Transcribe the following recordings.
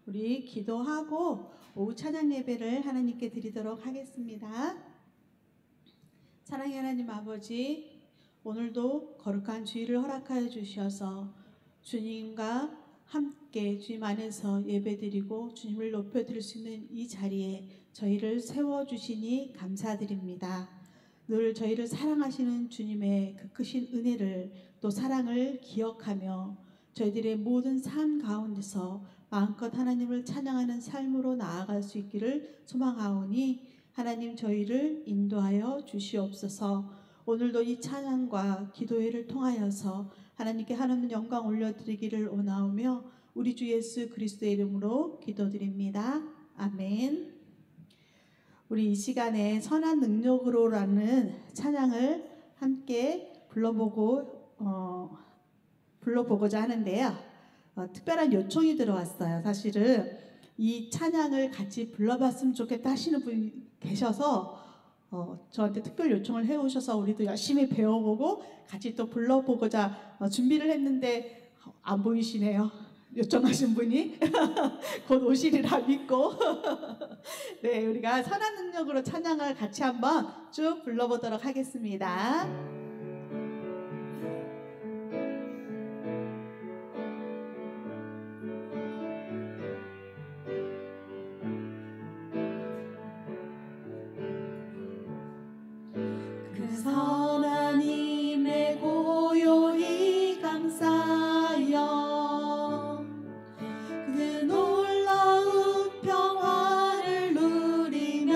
우리 기도하고 오후 찬양 예배를 하나님께 드리도록 하겠습니다. 사랑의 하나님 아버지, 오늘도 거룩한 주일을 허락하여 주셔서 주님과 함께 주님 안에서 예배드리고 주님을 높여드릴 수 있는 이 자리에 저희를 세워주시니 감사드립니다. 늘 저희를 사랑하시는 주님의 그 크신 은혜를 또 사랑을 기억하며 저희들의 모든 삶 가운데서 마음껏 하나님을 찬양하는 삶으로 나아갈 수 있기를 소망하오니 하나님 저희를 인도하여 주시옵소서. 오늘도 이 찬양과 기도회를 통하여서 하나님께 하나님 영광 올려드리기를 원하오며 우리 주 예수 그리스도의 이름으로 기도드립니다. 아멘. 우리 이 시간에 선한 능력으로라는 찬양을 함께 불러보고자 하는데요. 특별한 요청이 들어왔어요. 사실은 이 찬양을 같이 불러봤으면 좋겠다 하시는 분이 계셔서 저한테 특별 요청을 해오셔서 우리도 열심히 배워보고 같이 또 불러보고자 준비를 했는데 안 보이시네요. 요청하신 분이 곧 오시리라 믿고 네, 우리가 선한 능력으로 찬양을 같이 한번 쭉 불러보도록 하겠습니다. 선한 힘에 고요히 감사하여 그 놀라운 평화를 누리며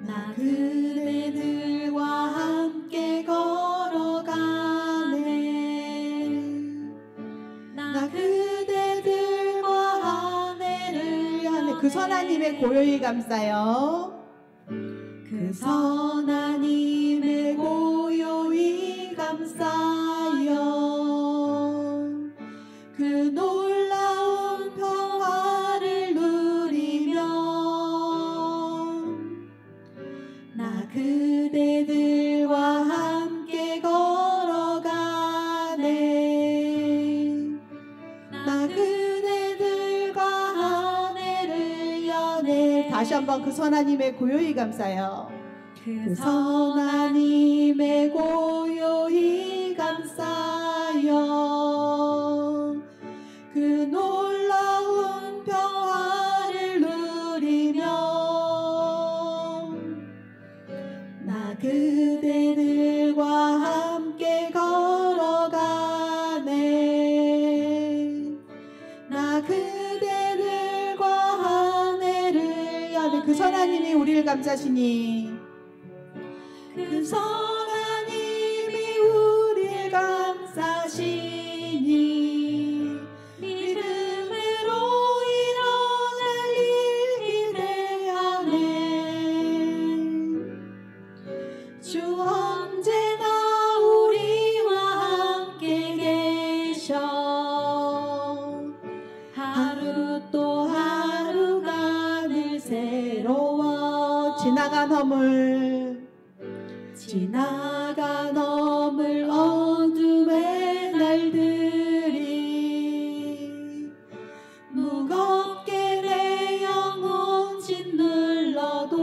나 그대들과 함께 걸어가네. 나 그대들과 하늘을 향해 그 선한 힘에 고요히 감사요. 그 선한 힘에 고요히 감사하여 그 놀라운 평화를 누리며 나 그대들과 함께 걸어가네. 나 그대들과 하늘을 여네. 다시 한번 그 선한 힘에 고요히 감사요. 그 선한 힘에 고요히 감사하여 그 놀라운 평화를 누리며 나 그대들과 함께 걸어가네. 나 그대들과 하늘을 여네. 그 선한 힘이 우리를 감싸시니 그 선한 힘이 우리를 감싸시니 믿음으로 일어날 일 기대하네. 주 언제나 우리와 함께 계셔. 하루 또 하루가 늘 새로워. 지나간 어둠의 날들이 무겁게 내 영혼 짓눌러도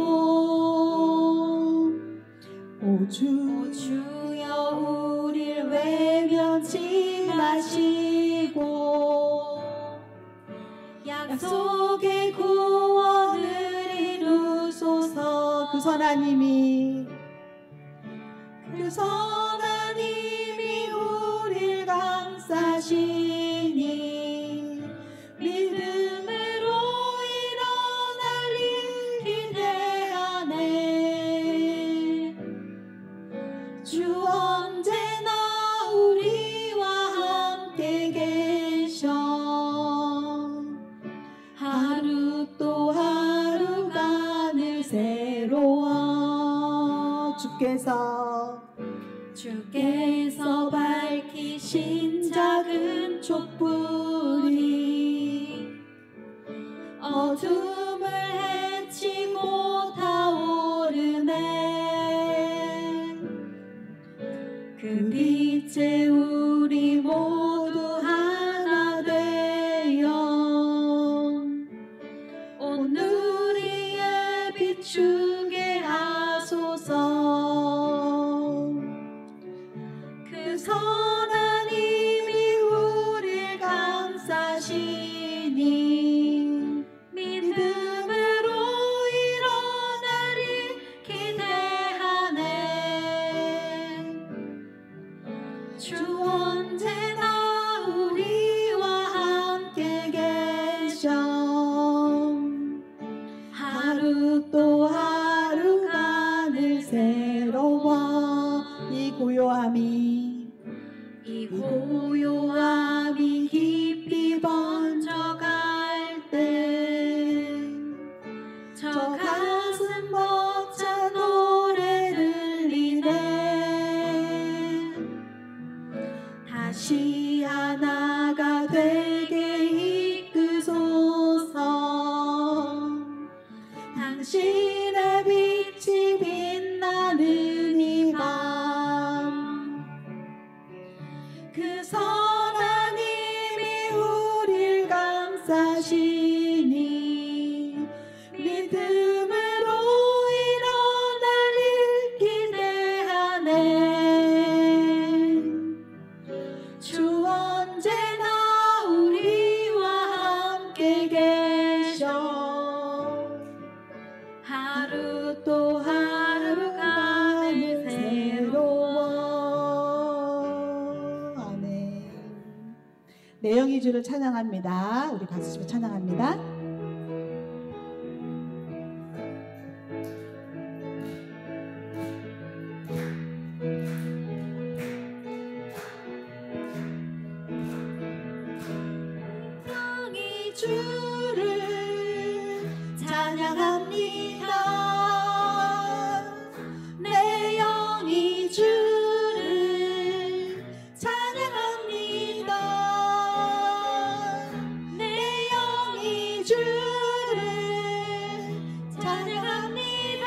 오 주여 우릴 외면치 마시고 약속의 구원을 이루소서. 그 선한 힘이 우릴 감싸시니 믿음으로 일어날 일 기대하네. 주 언제나 우리와 함께 계셔. 하루 또 하루가 늘 새로워. 주께서 밝히신 작은 촛불이 어둠을 헤치고 타오르네. 그 빛에 우리 모두 하나 되 주 언제나 우리와 함께 계셔. 하루 또 하루가 늘 새로워. 이 고요함이 깊이 번져갈 때 저 가슴 벅찬 노래 들리네. 다시 하나가 되게 이끄소서. 당신의 빛이 빛나는 이 밤, 그 선한 힘이 우릴 감싸시니 믿음으로 일어날 일 기대하네. 주 언제나 우리와 함께 계셔. 하루 또 하루가 늘 새로워. 아멘. 내영이 주를 찬양합니다. 우리 박수 치며 찬양합니다. 내영이 주를 찬양합니다. 내 영이 주를 찬양합니다. 내 영이 주를 찬양합니다.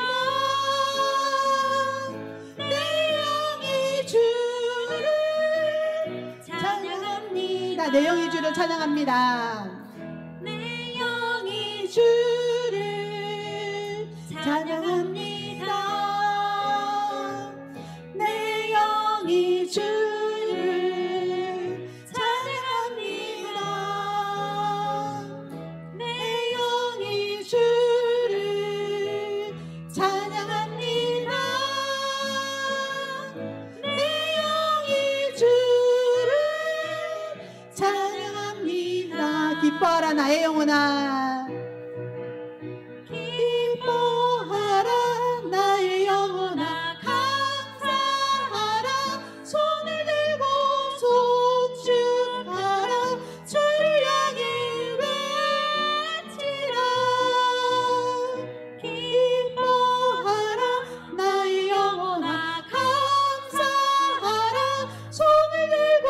내 영이 주를 찬양합니다. 내 영이 주를 찬양합니다. 내 영이 주를 찬양합니다. 내 영이 주를 찬양합니다. 내 영이 주를 찬양합니다. 내 영이 주를 찬양합니다. 기뻐하라 나의 영혼아. 기뻐하라 나의 영혼아. 감사하라. 손을 들고 송축하라. 주를 향해 외치라. 기뻐하라 나의 영혼아. 감사하라. 손을 들고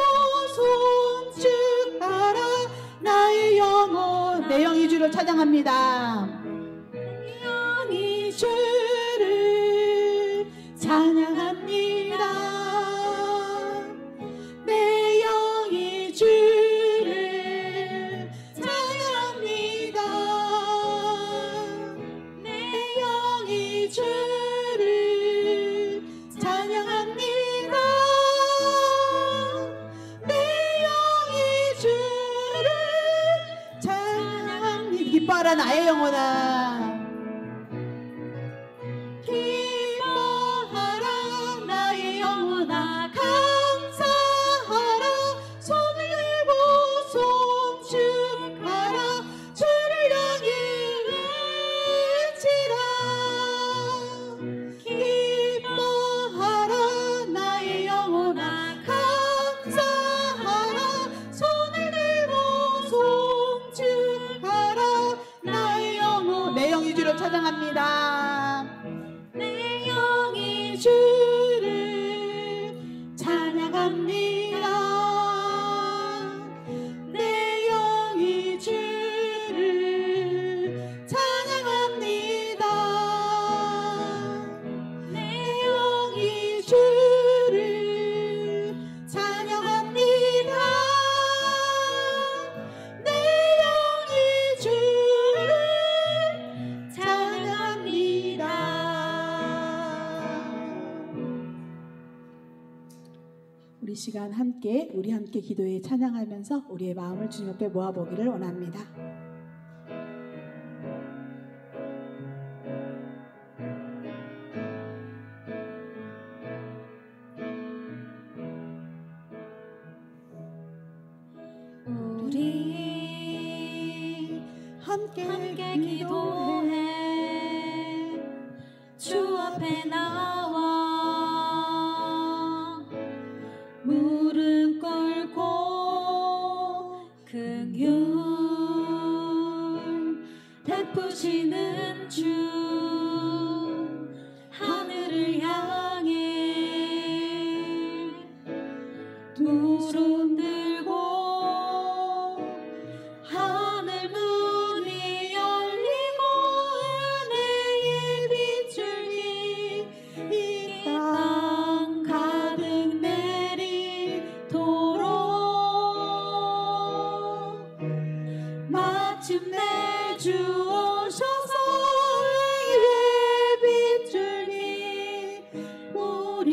송축하라. 나의 영혼. 내 영이 주를 찬양합니다. 영이 주를 찬양합니다. 내 영이 주를 찬양합니다. 내 영이 주를 찬양합니다. 내 영이 주를 찬양합니다. 기뻐하라 나의 영혼아. 기뻐하라 나의 영혼아. 감사하라. 손을 들고 송축하라. 주를 향해 외치라. 기뻐하라 나의 영혼아. 감사하라. 손을 들고 송축하라. 나의 영혼. 내 영이 주를 찬양합니다. 내 영이 주를 찬양합니다. 내 영이 주를 찬양합니다. 내 영이 주를 찬양합니다. 내 영이 주를 찬양합니다. 우리 시간 함께 기도에 찬양하면서 우리의 마음을 주님 앞에 모아보기를 원합니다. 함께 기도해 주 앞에 나와 무릎 꿇고 긍휼 베푸시는 주 하늘을 향해 두 손 들고 하늘 문이 열리고 은혜의 빗줄기 이 땅 가득 내리도록 마침내 주 오셔서 은혜의 빗줄기 우리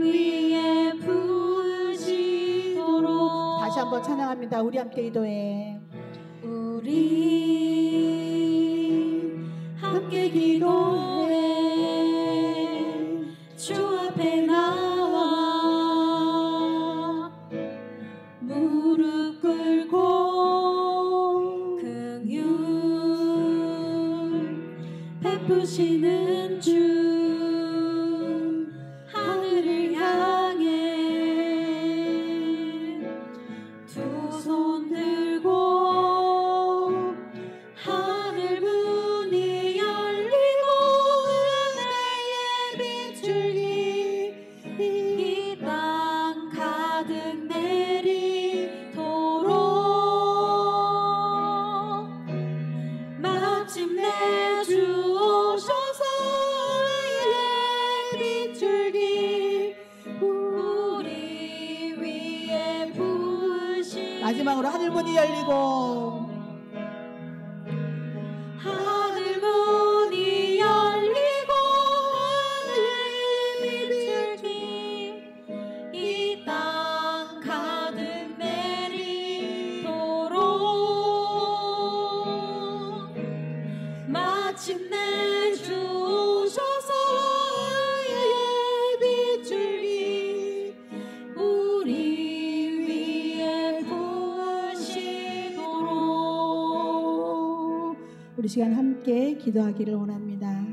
위에 부으시도록. 다시 한번 찬양합니다. 우리 함께 기도해. 우리 함께 기도해 주 앞에 나와 무릎 꿇고 긍휼 베푸시는 주 하늘을 향해 두 손 들고 하늘 문이 열리고 은혜의 빗줄기 이 땅 가득 내리도록 마침내 주 오셔서 은혜의 빗줄기 우리 위에 부으시. 마지막으로 하늘 문이 열리고 하늘 문이 열리고 은혜의 빗줄기 이 땅 가득 내리도록 마침내 주 오셔서 은혜의 빗줄기 우리 위에 부으시도록. 우리 시간 함께 기도하기를 원합니다.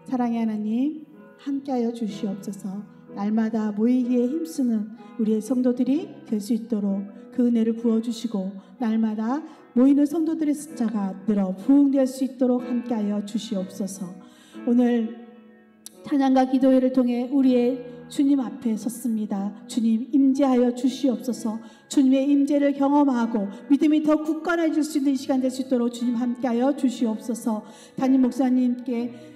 사랑의 하나님, 함께하여 주시옵소서. 날마다 모이기에 힘쓰는 우리의 성도들이 될 수 있도록 그 은혜를 부어주시고 날마다 모이는 성도들의 숫자가 늘어 부흥될 수 있도록 함께하여 주시옵소서. 오늘 찬양과 기도회를 통해 우리의 주님 앞에 섰습니다. 주님 임재하여 주시옵소서. 주님의 임재를 경험하고 믿음이 더 굳건해질 수 있는 시간 될 수 있도록 주님 함께하여 주시옵소서. 담임 목사님께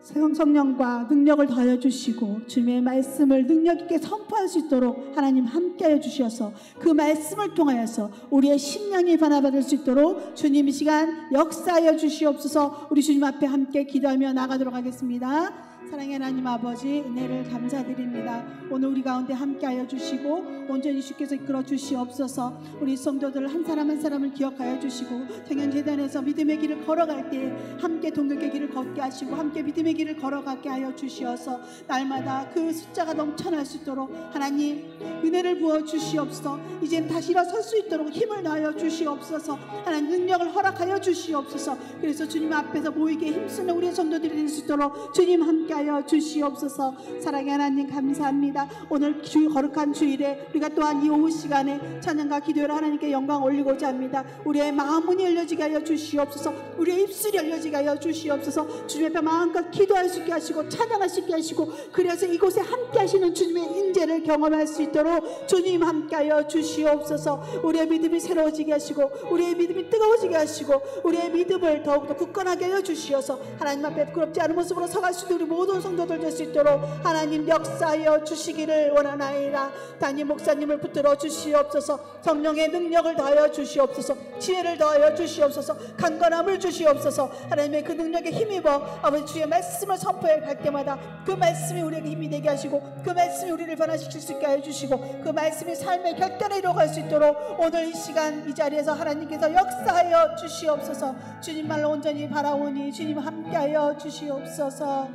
성령과 능력을 더하여 주시고 주님의 말씀을 능력 있게 선포할 수 있도록 하나님 함께하여 주셔서 그 말씀을 통하여서 우리의 심령이 변화받을 수 있도록 주님 이 시간 역사하여 주시옵소서. 우리 주님 앞에 함께 기도하며 나가도록 하겠습니다. 사랑의 하나님 아버지, 은혜를 감사드립니다. 오늘 우리 가운데 함께하여 주시고 온전히 주께서 이끌어 주시옵소서. 우리 성도들 한 사람 한 사람을 기억하여 주시고 청년재단에서 믿음의 길을 걸어갈 때 함께 동역의 길을 걷게 하시고 함께 믿음의 길을 걸어가게 하여 주시어서 날마다 그 숫자가 넘쳐날 수 있도록 하나님 은혜를 부어 주시옵소서. 이젠 다시 일어설 수 있도록 힘을 더하여 주시옵소서. 하나님 능력을 허락하여 주시옵소서. 그래서 주님 앞에서 모이게 힘쓰는 우리 성도들이 될 수 있도록 주님 함께하여 주시옵소서. 사랑의 하나님 감사합니다. 오늘 거룩한 주일에 우리가 또한 이 오후 시간에 찬양과 기도를 하나님께 영광 올리고자 합니다. 우리의 마음 문이 열려지게 하여 주시옵소서. 우리의 입술이 열려지게 하여 주시옵소서. 주님 앞에 마음껏 기도할 수 있게 하시고 찬양할 수 있게 하시고 그래서 이곳에 함께 하시는 주님의 인재를 경험할 수 있도록 주님 함께 하여 주시옵소서. 우리의 믿음이 새로워지게 하시고 우리의 믿음이 뜨거워지게 하시고 우리의 믿음을 더욱더 굳건하게 하여 주시어서 하나님 앞에 부끄럽지 않은 모습으로 서갈 수 있는 우리 모든 성도들 될 수 있도록 하나님 역사하여 주시기를 원하나이다. 담임 목사님을 붙들어 주시옵소서. 성령의 능력을 더하여 주시옵소서. 지혜를 더하여 주시옵소서. 강건함을 주시옵소서. 하나님의 그 능력에 힘입어 아버지 주의 말씀을 선포해 갈 때마다 그 말씀이 우리에게 힘이 되게 하시고 그 말씀이 우리를 변화시킬 수 있게 하여 주시고 그 말씀이 삶의 결단에 이루어갈 수 있도록 오늘 이 시간 이 자리에서 하나님께서 역사하여 주시옵소서. 주님말로 온전히 바라오니 주님 함께하여 주시옵소서.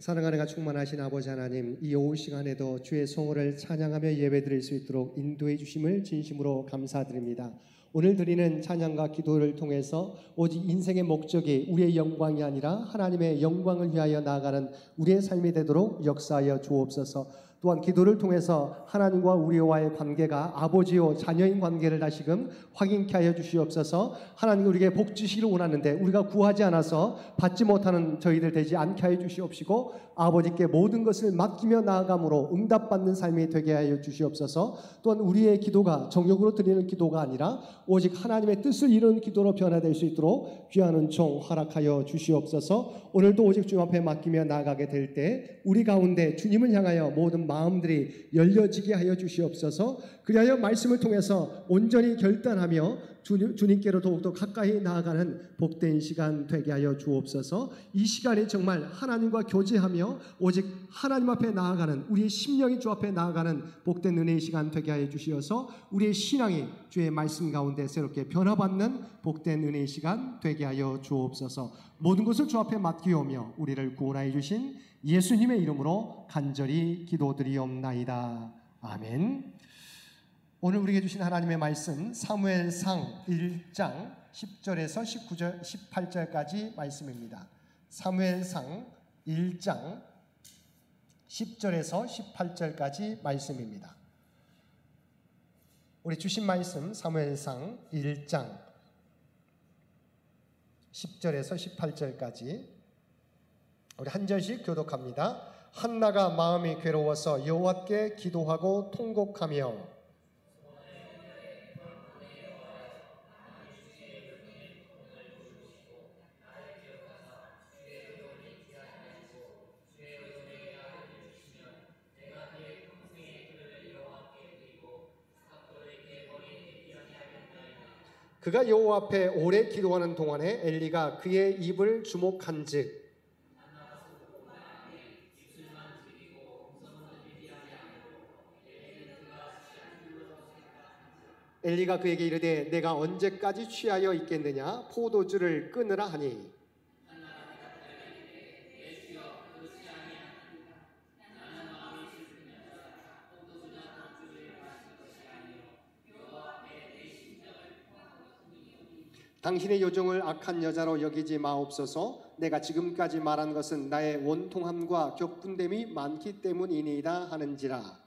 사랑하는 충만하신 아버지 하나님, 이 오후 시간에도 주의 성호를 찬양하며 예배드릴 수 있도록 인도해 주심을 진심으로 감사드립니다. 오늘 드리는 찬양과 기도를 통해서 오직 인생의 목적이 우리의 영광이 아니라 하나님의 영광을 위하여 나아가는 우리의 삶이 되도록 역사하여 주옵소서. 또한 기도를 통해서 하나님과 우리와의 관계가 아버지요 자녀인 관계를 다시금 확인케 하여 주시옵소서. 하나님 우리에게 복 주시기를 원하는데 우리가 구하지 않아서 받지 못하는 저희들 되지 않게 하여 주시옵시고, 아버지께 모든 것을 맡기며 나아감으로 응답받는 삶이 되게 하여 주시옵소서. 또한 우리의 기도가 정욕으로 드리는 기도가 아니라 오직 하나님의 뜻을 이루는 기도로 변화될 수 있도록 귀한 은총 허락하여 주시옵소서. 오늘도 오직 주님 앞에 맡기며 나아가게 될 때 우리 가운데 주님을 향하여 모든 마음들이 열려지게 하여 주시옵소서. 그리하여 말씀을 통해서 온전히 결단하며 주님께로 더욱더 가까이 나아가는 복된 시간 되게 하여 주옵소서. 이 시간이 정말 하나님과 교제하며 오직 하나님 앞에 나아가는, 우리의 심령이 주 앞에 나아가는 복된 은혜의 시간 되게 하여 주시어서 우리의 신앙이 주의 말씀 가운데 새롭게 변화받는 복된 은혜의 시간 되게 하여 주옵소서. 모든 것을 주 앞에 맡기오며 우리를 구원하여 주신 예수님의 이름으로 간절히 기도드리옵나이다. 아멘. 오늘 우리에게 주신 하나님의 말씀 사무엘상 1장 10절에서 19절 18절까지 말씀입니다. 사무엘상 1장 10절에서 18절까지 말씀입니다. 우리 주신 말씀 사무엘상 1장 10절에서 18절까지 우리 한 절씩 교독합니다. 한나가 마음이 괴로워서 여호와께 기도하고 통곡하며 그가 여호와 앞에 오래 기도하는 동안에 엘리가 그의 입을 주목한즉 엘리가 그에게 이르되 내가 언제까지 취하여 있겠느냐 포도주를 끊으라 하니 당신의 요정을 악한 여자로 여기지 마옵소서. 내가 지금까지 말한 것은 나의 원통함과 격분됨이 많기 때문이니이다 하는지라.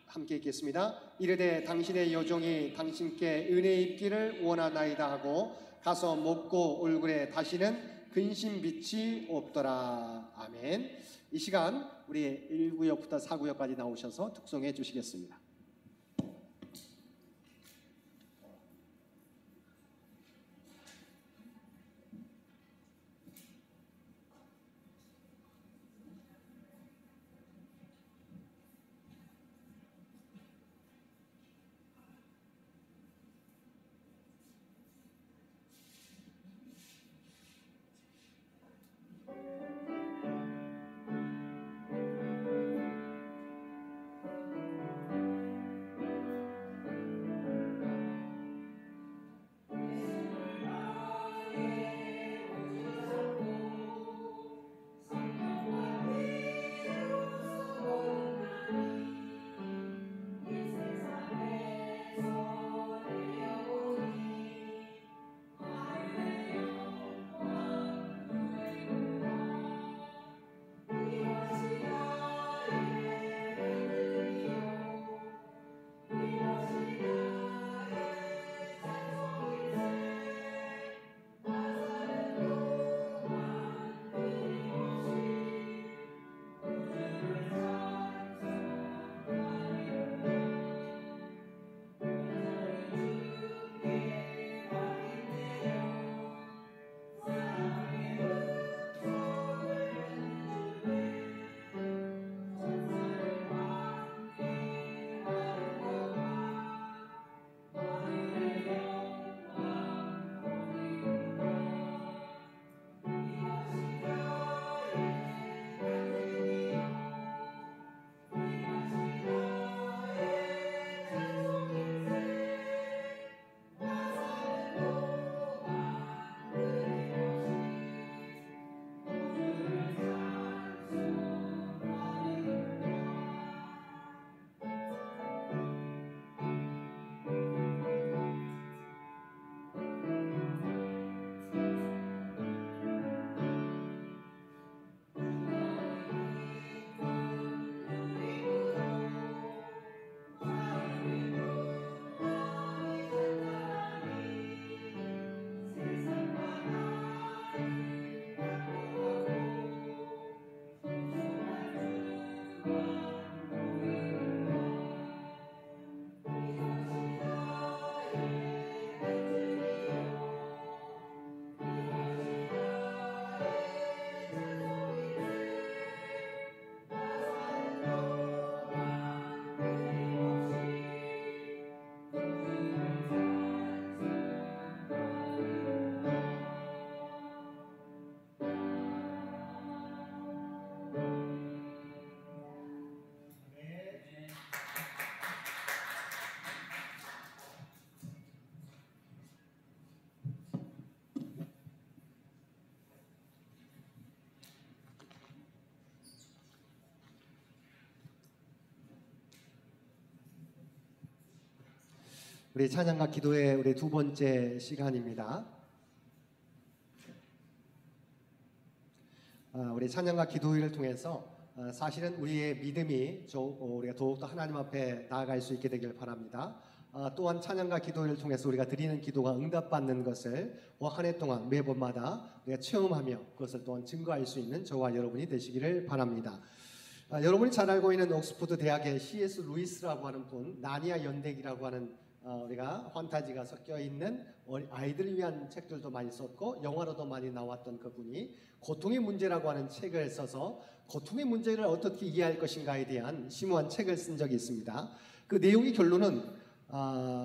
함께 읽겠습니다. 이르되 당신의 요정이 당신께 은혜 입기를 원하나이다 하고 가서 먹고 얼굴에 다시는 근심 빛이 없더라. 아멘. 이 시간 우리 1구역부터 4구역까지 나오셔서 특송해 주시겠습니다. 우리 찬양과 기도의 우리 두 번째 시간입니다. 우리 찬양과 기도회를 통해서 사실은 우리의 믿음이 우리가 더욱더 하나님 앞에 나아갈 수 있게 되길 바랍니다. 또한 찬양과 기도회를 통해서 우리가 드리는 기도가 응답받는 것을 한 해 동안 매번마다 우리가 체험하며 그것을 또한 증거할 수 있는 저와 여러분이 되시기를 바랍니다. 여러분이 잘 알고 있는 옥스퍼드 대학의 C.S. 루이스라고 하는 분, 나니아 연대기라고 하는 우리가 판타지가 섞여 있는 아이들을 위한 책들도 많이 썼고 영화로도 많이 나왔던 그분이 고통의 문제라고 하는 책을 써서 고통의 문제를 어떻게 이해할 것인가에 대한 심오한 책을 쓴 적이 있습니다. 그 내용의 결론은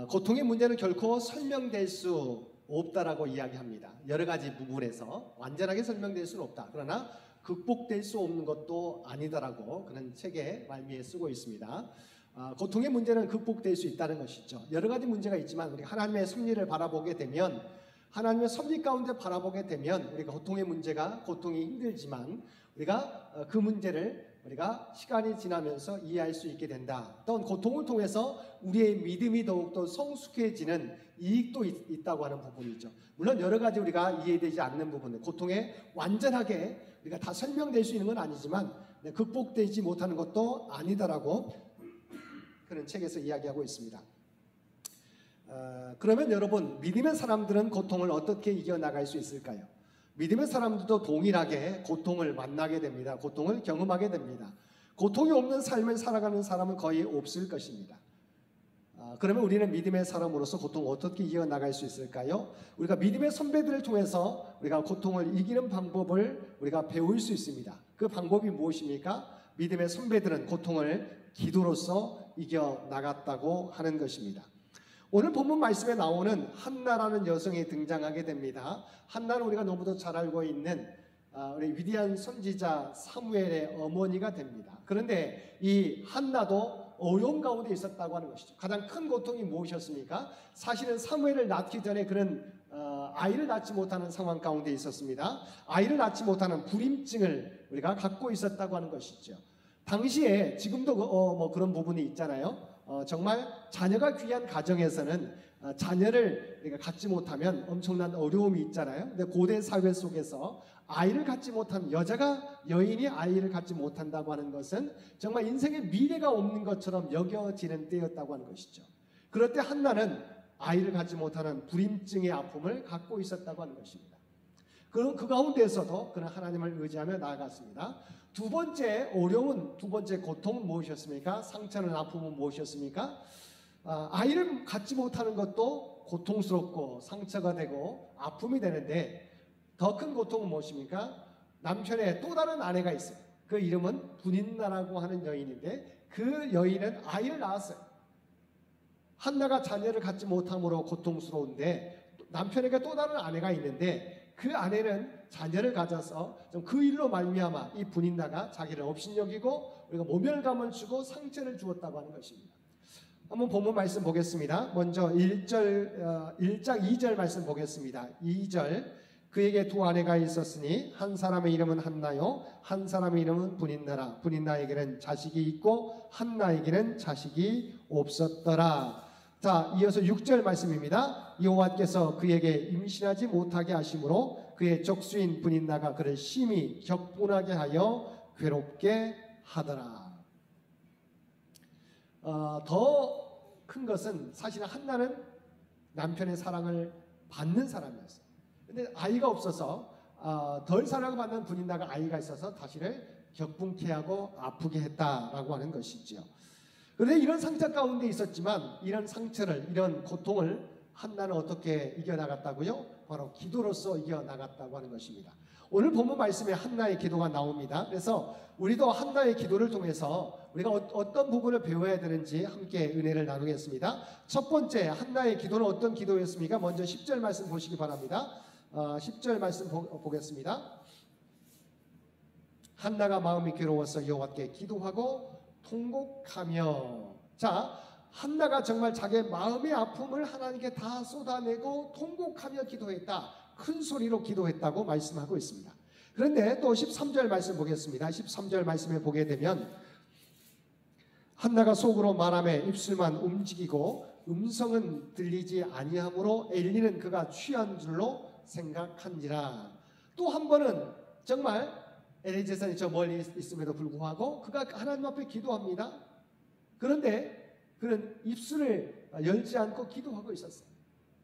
고통의 문제는 결코 설명될 수 없다라고 이야기합니다. 여러 가지 부분에서 완전하게 설명될 수는 없다. 그러나 극복될 수 없는 것도 아니다라고 그런 책에 말미에 쓰고 있습니다. 고통의 문제는 극복될 수 있다는 것이죠. 여러 가지 문제가 있지만 우리 하나님의 섭리를 바라보게 되면, 하나님의 섭리 가운데 바라보게 되면 우리가 고통의 문제가 고통이 힘들지만 우리가 그 문제를 우리가 시간이 지나면서 이해할 수 있게 된다. 또한 고통을 통해서 우리의 믿음이 더욱더 성숙해지는 이익도 있다고 하는 부분이죠. 물론 여러 가지 우리가 이해되지 않는 부분들, 고통에 완전하게 우리가 다 설명될 수 있는 건 아니지만 극복되지 못하는 것도 아니다라고 그런 책에서 이야기하고 있습니다. 그러면 여러분, 믿음의 사람들은 고통을 어떻게 이겨나갈 수 있을까요? 믿음의 사람들도 동일하게 고통을 만나게 됩니다. 고통을 경험하게 됩니다. 고통이 없는 삶을 살아가는 사람은 거의 없을 것입니다. 그러면 우리는 믿음의 사람으로서 고통을 어떻게 이겨나갈 수 있을까요? 우리가 믿음의 선배들을 통해서 우리가 고통을 이기는 방법을 우리가 배울 수 있습니다. 그 방법이 무엇입니까? 믿음의 선배들은 고통을 기도로서 이겨나갔다고 하는 것입니다. 오늘 본문 말씀에 나오는 한나라는 여성이 등장하게 됩니다. 한나는 우리가 너무도 잘 알고 있는 우리 위대한 선지자 사무엘의 어머니가 됩니다. 그런데 이 한나도 어려움 가운데 있었다고 하는 것이죠. 가장 큰 고통이 무엇이었습니까? 사실은 사무엘을 낳기 전에 그런 아이를 낳지 못하는 상황 가운데 있었습니다. 아이를 낳지 못하는 불임증을 우리가 갖고 있었다고 하는 것이죠. 당시에 지금도 그런 부분이 있잖아요. 정말 자녀가 귀한 가정에서는 자녀를 우리가 갖지 못하면 엄청난 어려움이 있잖아요. 근데 고대 사회 속에서 아이를 갖지 못한 여인이 아이를 갖지 못한다고 하는 것은 정말 인생에 미래가 없는 것처럼 여겨지는 때였다고 하는 것이죠. 그럴 때 한나는 아이를 갖지 못하는 불임증의 아픔을 갖고 있었다고 하는 것입니다. 그럼 그 가운데에서도 그는 하나님을 의지하며 나아갔습니다. 두 번째 어려운, 두 번째 고통은 무엇이었습니까? 상처는 아픔은 무엇이었습니까? 아이를 갖지 못하는 것도 고통스럽고 상처가 되고 아픔이 되는데 더 큰 고통은 무엇입니까? 남편의 또 다른 아내가 있어요. 그 이름은 분인나라고 하는 여인인데 그 여인은 아이를 낳았어요. 한나가 자녀를 갖지 못함으로 고통스러운데 남편에게 또 다른 아내가 있는데 그 아내는 자녀를 가져서 그 일로 말미암아 이 분인나가 자기를 업신여기고 우리가 모멸감을 주고 상처를 주었다고 하는 것입니다. 한번 본문 말씀 보겠습니다. 먼저 1장 2절 말씀 보겠습니다. 2절 그에게 두 아내가 있었으니 한 사람의 이름은 한나요 한 사람의 이름은 분인나라. 분인나에게는 자식이 있고 한나에게는 자식이 없었더라. 자, 이어서 6절 말씀입니다. 여호와께서 그에게 임신하지 못하게 하심으로 그의 적수인 분인나가 그를 심히 격분하게 하여 괴롭게 하더라. 더 큰 것은 사실 한나는 남편의 사랑을 받는 사람이었어요. 근데 아이가 없어서 덜 사랑을 받는 분인나가 아이가 있어서 자신을 격분케 하고 아프게 했다라고 하는 것이죠. 그런데 이런 상처 가운데 있었지만 이런 상처를, 이런 고통을 한나는 어떻게 이겨나갔다고요? 바로 기도로서 이겨나갔다고 하는 것입니다. 오늘 본문 말씀에 한나의 기도가 나옵니다. 그래서 우리도 한나의 기도를 통해서 우리가 어떤 부분을 배워야 되는지 함께 은혜를 나누겠습니다. 첫 번째, 한나의 기도는 어떤 기도였습니까? 먼저 10절 말씀 보시기 바랍니다. 10절 말씀 보겠습니다. 한나가 마음이 괴로워서 여호와께 기도하고 통곡하며. 자, 한나가 정말 자기의 마음의 아픔을 하나님께 다 쏟아내고 통곡하며 기도했다. 큰 소리로 기도했다고 말씀하고 있습니다. 그런데 또 13절 말씀 보겠습니다. 13절 말씀에 보게 되면 한나가 속으로 말하며 입술만 움직이고 음성은 들리지 아니하므로 엘리는 그가 취한 줄로 생각한지라. 또 한 번은 정말 엘리 제사장이 저 멀리 있음에도 불구하고 그가 하나님 앞에 기도합니다. 그런데 그는 입술을 열지 않고 기도하고 있었어요.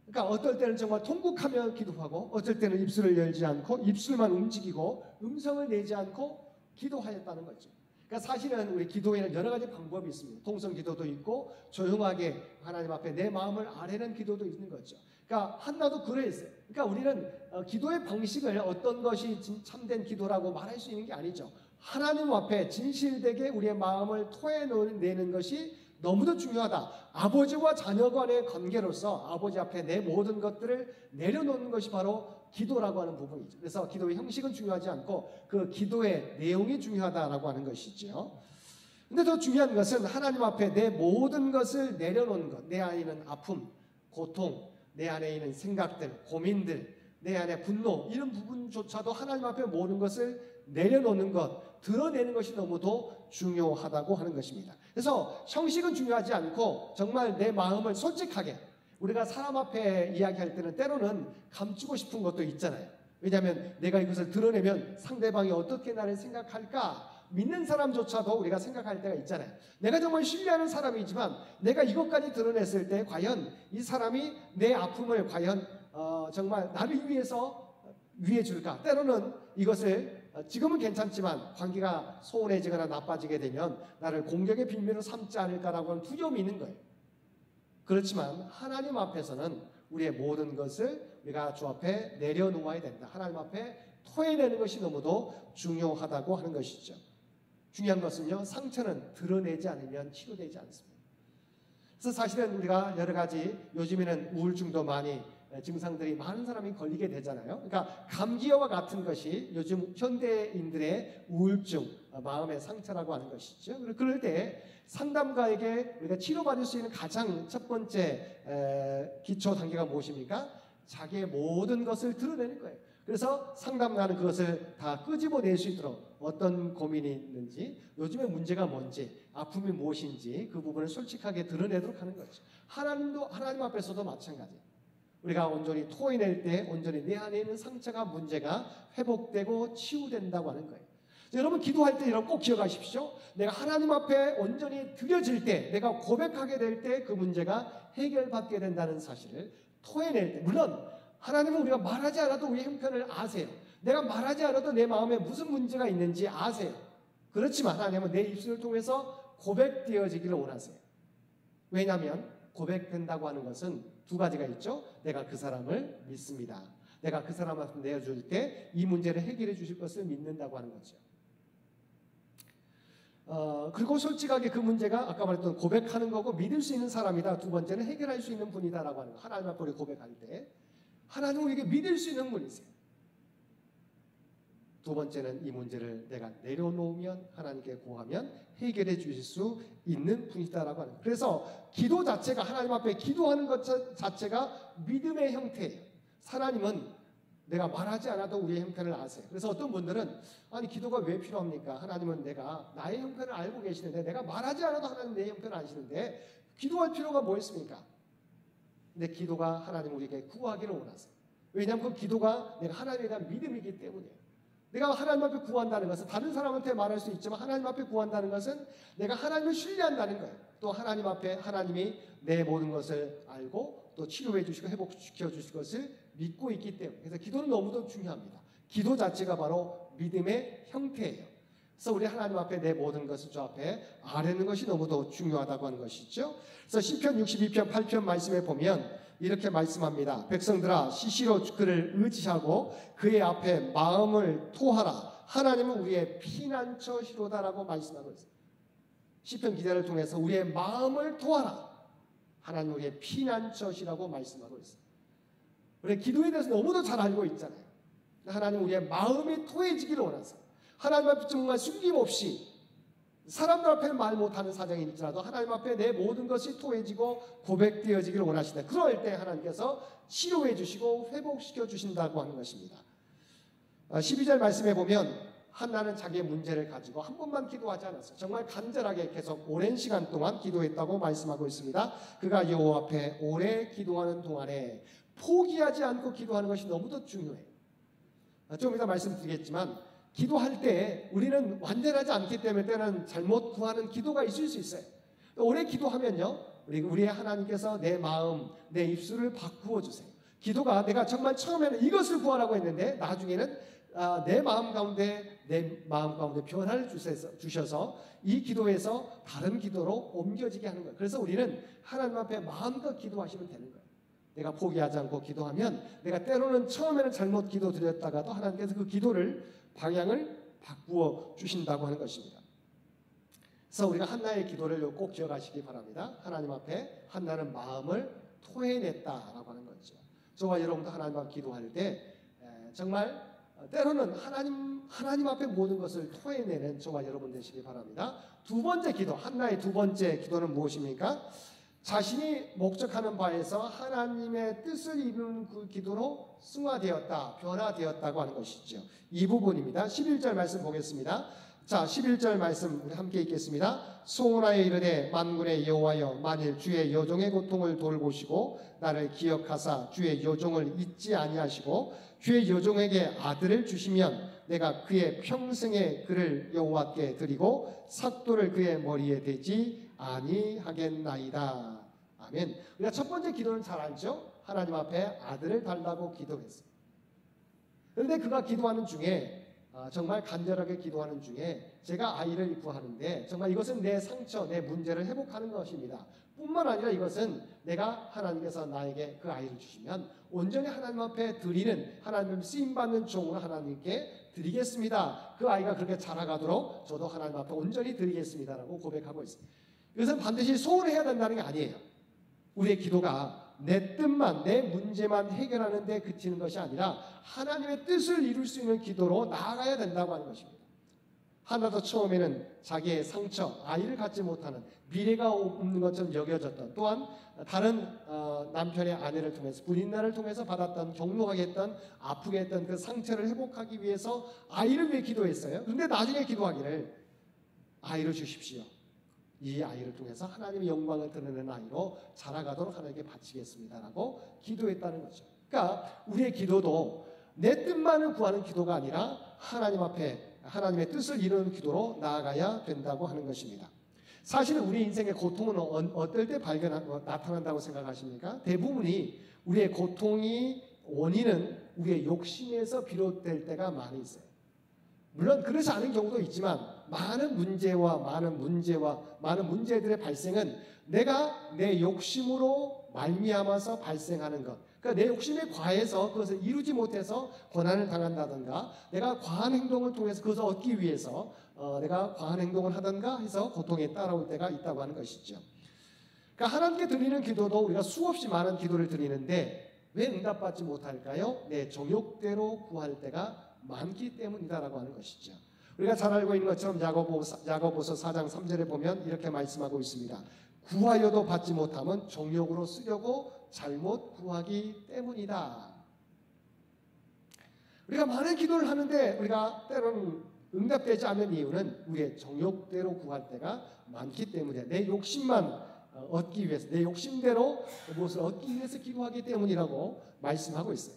그러니까 어떨 때는 정말 통곡하며 기도하고 어떨 때는 입술을 열지 않고 입술만 움직이고 음성을 내지 않고 기도하였다는 거죠. 그러니까 사실은 우리 기도에는 여러 가지 방법이 있습니다. 통성 기도도 있고 조용하게 하나님 앞에 내 마음을 아뢰는 기도도 있는 거죠. 그러니까 한나도 그랬어요. 그러니까 우리는 기도의 방식을 어떤 것이 참된 기도라고 말할 수 있는 게 아니죠. 하나님 앞에 진실되게 우리의 마음을 토해내는 것이 너무도 중요하다. 아버지와 자녀 간의 관계로서 아버지 앞에 내 모든 것들을 내려놓는 것이 바로 기도라고 하는 부분이죠. 그래서 기도의 형식은 중요하지 않고 그 기도의 내용이 중요하다라고 하는 것이죠. 근데 더 중요한 것은 하나님 앞에 내 모든 것을 내려놓는 것. 내 안에 있는 아픔, 고통, 내 안에 있는 생각들, 고민들, 내 안에 분노, 이런 부분조차도 하나님 앞에 모든 것을 내려놓는 것, 드러내는 것이 너무도 중요하다고 하는 것입니다. 그래서 형식은 중요하지 않고 정말 내 마음을 솔직하게, 우리가 사람 앞에 이야기할 때는 때로는 감추고 싶은 것도 있잖아요. 왜냐하면 내가 이것을 드러내면 상대방이 어떻게 나를 생각할까, 믿는 사람조차도 우리가 생각할 때가 있잖아요. 내가 정말 신뢰하는 사람이지만 내가 이것까지 드러냈을 때 과연 이 사람이 내 아픔을 과연 정말 나를 위해서 위해 줄까? 때로는 이것을 지금은 괜찮지만 관계가 소원해지거나 나빠지게 되면 나를 공격의 빌미로 삼지 않을까라고 하는 두려움이 있는 거예요. 그렇지만 하나님 앞에서는 우리의 모든 것을 우리가 주 앞에 내려놓아야 된다. 하나님 앞에 토해내는 것이 너무도 중요하다고 하는 것이죠. 중요한 것은요, 상처는 드러내지 않으면 치료되지 않습니다. 그래서 사실은 우리가 여러 가지 요즘에는 우울증도 많이 증상들이 많은 사람이 걸리게 되잖아요. 그러니까 감기와 같은 것이 요즘 현대인들의 우울증, 마음의 상처라고 하는 것이죠. 그럴 때 상담가에게 우리가 치료받을 수 있는 가장 첫 번째 기초 단계가 무엇입니까? 자기의 모든 것을 드러내는 거예요. 그래서 상담가는 그것을 다 끄집어낼 수 있도록 어떤 고민이 있는지, 요즘의 문제가 뭔지, 아픔이 무엇인지 그 부분을 솔직하게 드러내도록 하는 거죠. 하나님도, 하나님 앞에서도 마찬가지예요. 우리가 온전히 토해낼 때 온전히 내 안에 있는 상처가, 문제가 회복되고 치유된다고 하는 거예요. 여러분 기도할 때 여러분 꼭 기억하십시오. 내가 하나님 앞에 온전히 드려질 때, 내가 고백하게 될 때 그 문제가 해결받게 된다는 사실을 토해낼 때, 물론 하나님은 우리가 말하지 않아도 우리 형편을 아세요. 내가 말하지 않아도 내 마음에 무슨 문제가 있는지 아세요. 그렇지만 하나님은 내 입술을 통해서 고백되어지기를 원하세요. 왜냐하면 고백된다고 하는 것은 두 가지가 있죠. 내가 그 사람을 믿습니다. 내가 그 사람 앞에 내어줄 때 이 문제를 해결해 주실 것을 믿는다고 하는 거죠. 그리고 솔직하게 그 문제가 아까 말했던 고백하는 거고 믿을 수 있는 사람이다. 두 번째는 해결할 수 있는 분이다라고 하는 거. 하나님 앞에 우리 고백할 때 하나님은 우리에게 믿을 수 있는 분이세요. 두 번째는 이 문제를 내가 내려놓으면, 하나님께 구하면 해결해 주실 수 있는 분이다라고 하는 거예요. 그래서 기도 자체가, 하나님 앞에 기도하는 것 자체가 믿음의 형태예요. 하나님은 내가 말하지 않아도 우리의 형편을 아세요. 그래서 어떤 분들은 아니 기도가 왜 필요합니까? 하나님은 내가 나의 형편을 알고 계시는데, 내가 말하지 않아도 하나님 내 형편을 아시는데 기도할 필요가 뭐 있습니까? 근데 기도가 하나님 우리에게 구하기를 원하세요. 왜냐하면 그 기도가 내가 하나님에 대한 믿음이기 때문이에요. 내가 하나님 앞에 구한다는 것은 다른 사람한테 말할 수 있지만 하나님 앞에 구한다는 것은 내가 하나님을 신뢰한다는 거예요. 또 하나님 앞에 하나님이 내 모든 것을 알고 또 치료해 주시고 회복시켜 주실 것을 믿고 있기 때문에, 그래서 기도는 너무도 중요합니다. 기도 자체가 바로 믿음의 형태예요. 그래서 우리 하나님 앞에 내 모든 것을 주 앞에 아뢰는 것이 너무도 중요하다고 하는 것이죠. 그래서 시편 62편 8편 말씀에 보면 이렇게 말씀합니다. 백성들아 시시로 그를 의지하고 그의 앞에 마음을 토하라. 하나님은 우리의 피난처시로다라고 말씀하고 있습니다. 시편 기자를 통해서 우리의 마음을 토하라. 하나님 우리의 피난처시라고 말씀하고 있습니다. 우리 기도에 대해서 너무도 잘 알고 있잖아요. 하나님 우리의 마음이 토해지기를 원하세요. 하나님 앞에 정말 숨김없이 사람들 앞에 말 못하는 사정이 있더라도 하나님 앞에 내 모든 것이 토해지고 고백되어지기를 원하시다. 그럴 때 하나님께서 치료해 주시고 회복시켜 주신다고 하는 것입니다. 12절 말씀에 보면 한나는 자기의 문제를 가지고 한 번만 기도하지 않았어요. 정말 간절하게 계속 오랜 시간 동안 기도했다고 말씀하고 있습니다. 그가 여호와 앞에 오래 기도하는 동안에 포기하지 않고 기도하는 것이 너무도 중요해요. 좀 이따 말씀드리겠지만 기도할 때 우리는 완전하지 않기 때문에 때는 잘못 구하는 기도가 있을 수 있어요. 오래 기도하면요, 우리의 하나님께서 내 마음, 내 입술을 바꾸어 주세요. 기도가 내가 정말 처음에는 이것을 구하라고 했는데 나중에는 내 마음 가운데 변화를 주셔서 이 기도에서 다른 기도로 옮겨지게 하는 거예요. 그래서 우리는 하나님 앞에 마음껏 기도하시면 되는 거예요. 내가 포기하지 않고 기도하면 내가 때로는 처음에는 잘못 기도 드렸다가도 하나님께서 그 기도를 방향을 바꾸어 주신다고 하는 것입니다. 그래서 우리가 한나의 기도를 꼭 기억하시기 바랍니다. 하나님 앞에 한나는 마음을 토해냈다라고 하는 거죠. 저와 여러분도 하나님 앞에 기도할 때 정말 때로는 하나님 앞에 모든 것을 토해내는 저와 여러분 되시기 바랍니다. 두 번째 기도, 한나의 두 번째 기도는 무엇입니까? 자신이 목적하는 바에서 하나님의 뜻을 이루는 그 기도로 승화되었다, 변화되었다고 하는 것이죠. 이 부분입니다. 11절 말씀 보겠습니다. 자, 11절 말씀 우리 함께 읽겠습니다. 소원하여 이르되 만군의 여호와여, 만일 주의 여종의 고통을 돌보시고 나를 기억하사 주의 여종을 잊지 아니하시고 주의 여종에게 아들을 주시면 내가 그의 평생의 그를 여호와께 드리고 삭도를 그의 머리에 대지 아니하겠나이다. 아멘. 우리가 첫 번째 기도는 잘 알죠? 하나님 앞에 아들을 달라고 기도했어요. 그런데 그가 기도하는 중에 정말 간절하게 기도하는 중에 제가 아이를 구하는데 정말 이것은 내 상처, 내 문제를 회복하는 것입니다. 뿐만 아니라 이것은 내가 하나님께서 나에게 그 아이를 주시면 온전히 하나님 앞에 드리는, 하나님 쓰임받는 종으로 하나님께 드리겠습니다. 그 아이가 그렇게 자라가도록 저도 하나님 앞에 온전히 드리겠습니다라고 고백하고 있습니다. 이것은 반드시 소원해야 된다는 게 아니에요. 우리의 기도가 내 뜻만, 내 문제만 해결하는 데 그치는 것이 아니라 하나님의 뜻을 이룰 수 있는 기도로 나아가야 된다고 하는 것입니다. 하나도 처음에는 자기의 상처, 아이를 갖지 못하는, 미래가 없는 것처럼 여겨졌던, 또한 다른 남편의 아내를 통해서, 부인나를 통해서 받았던, 경로하게 했던, 아프게 했던 그 상처를 회복하기 위해서 아이를 위해 기도했어요. 그런데 나중에 기도하기를 아이를 주십시오. 이 아이를 통해서 하나님의 영광을 드러내는 아이로 자라가도록 하나님께 바치겠습니다라고 기도했다는 거죠. 그러니까 우리의 기도도 내 뜻만을 구하는 기도가 아니라 하나님 앞에 하나님의 뜻을 이루는 기도로 나아가야 된다고 하는 것입니다. 사실은 우리 인생의 고통은 어떨 때 나타난다고 생각하십니까? 대부분이 우리의 고통이 원인은 우리의 욕심에서 비롯될 때가 많이 있어요. 물론 그렇지 않은 경우도 있지만 많은 문제들의 발생은 내가 내 욕심으로 말미암아서 발생하는 것. 그러니까 내 욕심에 과해서 그것을 이루지 못해서 고난을 당한다든가, 내가 과한 행동을 통해서 그것을 얻기 위해서 내가 과한 행동을 하든가 해서 고통에 따라올 때가 있다고 하는 것이죠. 그러니까 하나님께 드리는 기도도 우리가 수없이 많은 기도를 드리는데 왜 응답받지 못할까요? 내 정욕대로 구할 때가 많기 때문이다라고 하는 것이죠. 우리가 잘 알고 있는 것처럼 야고보서 4장 3절에 보면 이렇게 말씀하고 있습니다. 구하여도 받지 못하면 정욕으로 쓰려고 잘못 구하기 때문이다. 우리가 많은 기도를 하는데 우리가 때로는 응답되지 않는 이유는 우리의 정욕대로 구할 때가 많기 때문이야. 내 욕심만 얻기 위해서, 내 욕심대로 무엇을 얻기 위해서 기도하기 때문이라고 말씀하고 있어요.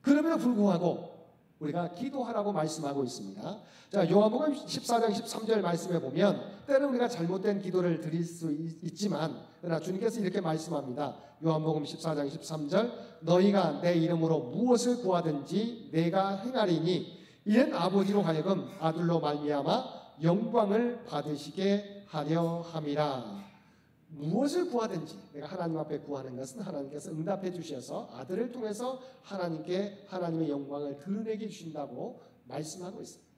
그럼에도 불구하고 우리가 기도하라고 말씀하고 있습니다. 자, 요한복음 14장 13절 말씀에 보면 때로는 우리가 잘못된 기도를 드릴 수 있지만 그러나 주님께서 이렇게 말씀합니다. 요한복음 14장 13절 너희가 내 이름으로 무엇을 구하든지 내가 행하리니 이는 아버지로 하여금 아들로 말미암아 영광을 받으시게 하려 함이라. 무엇을 구하든지 내가 하나님 앞에 구하는 것은 하나님께서 응답해 주셔서 아들을 통해서 하나님께 하나님의 영광을 드러내게 주신다고 말씀하고 있습니다.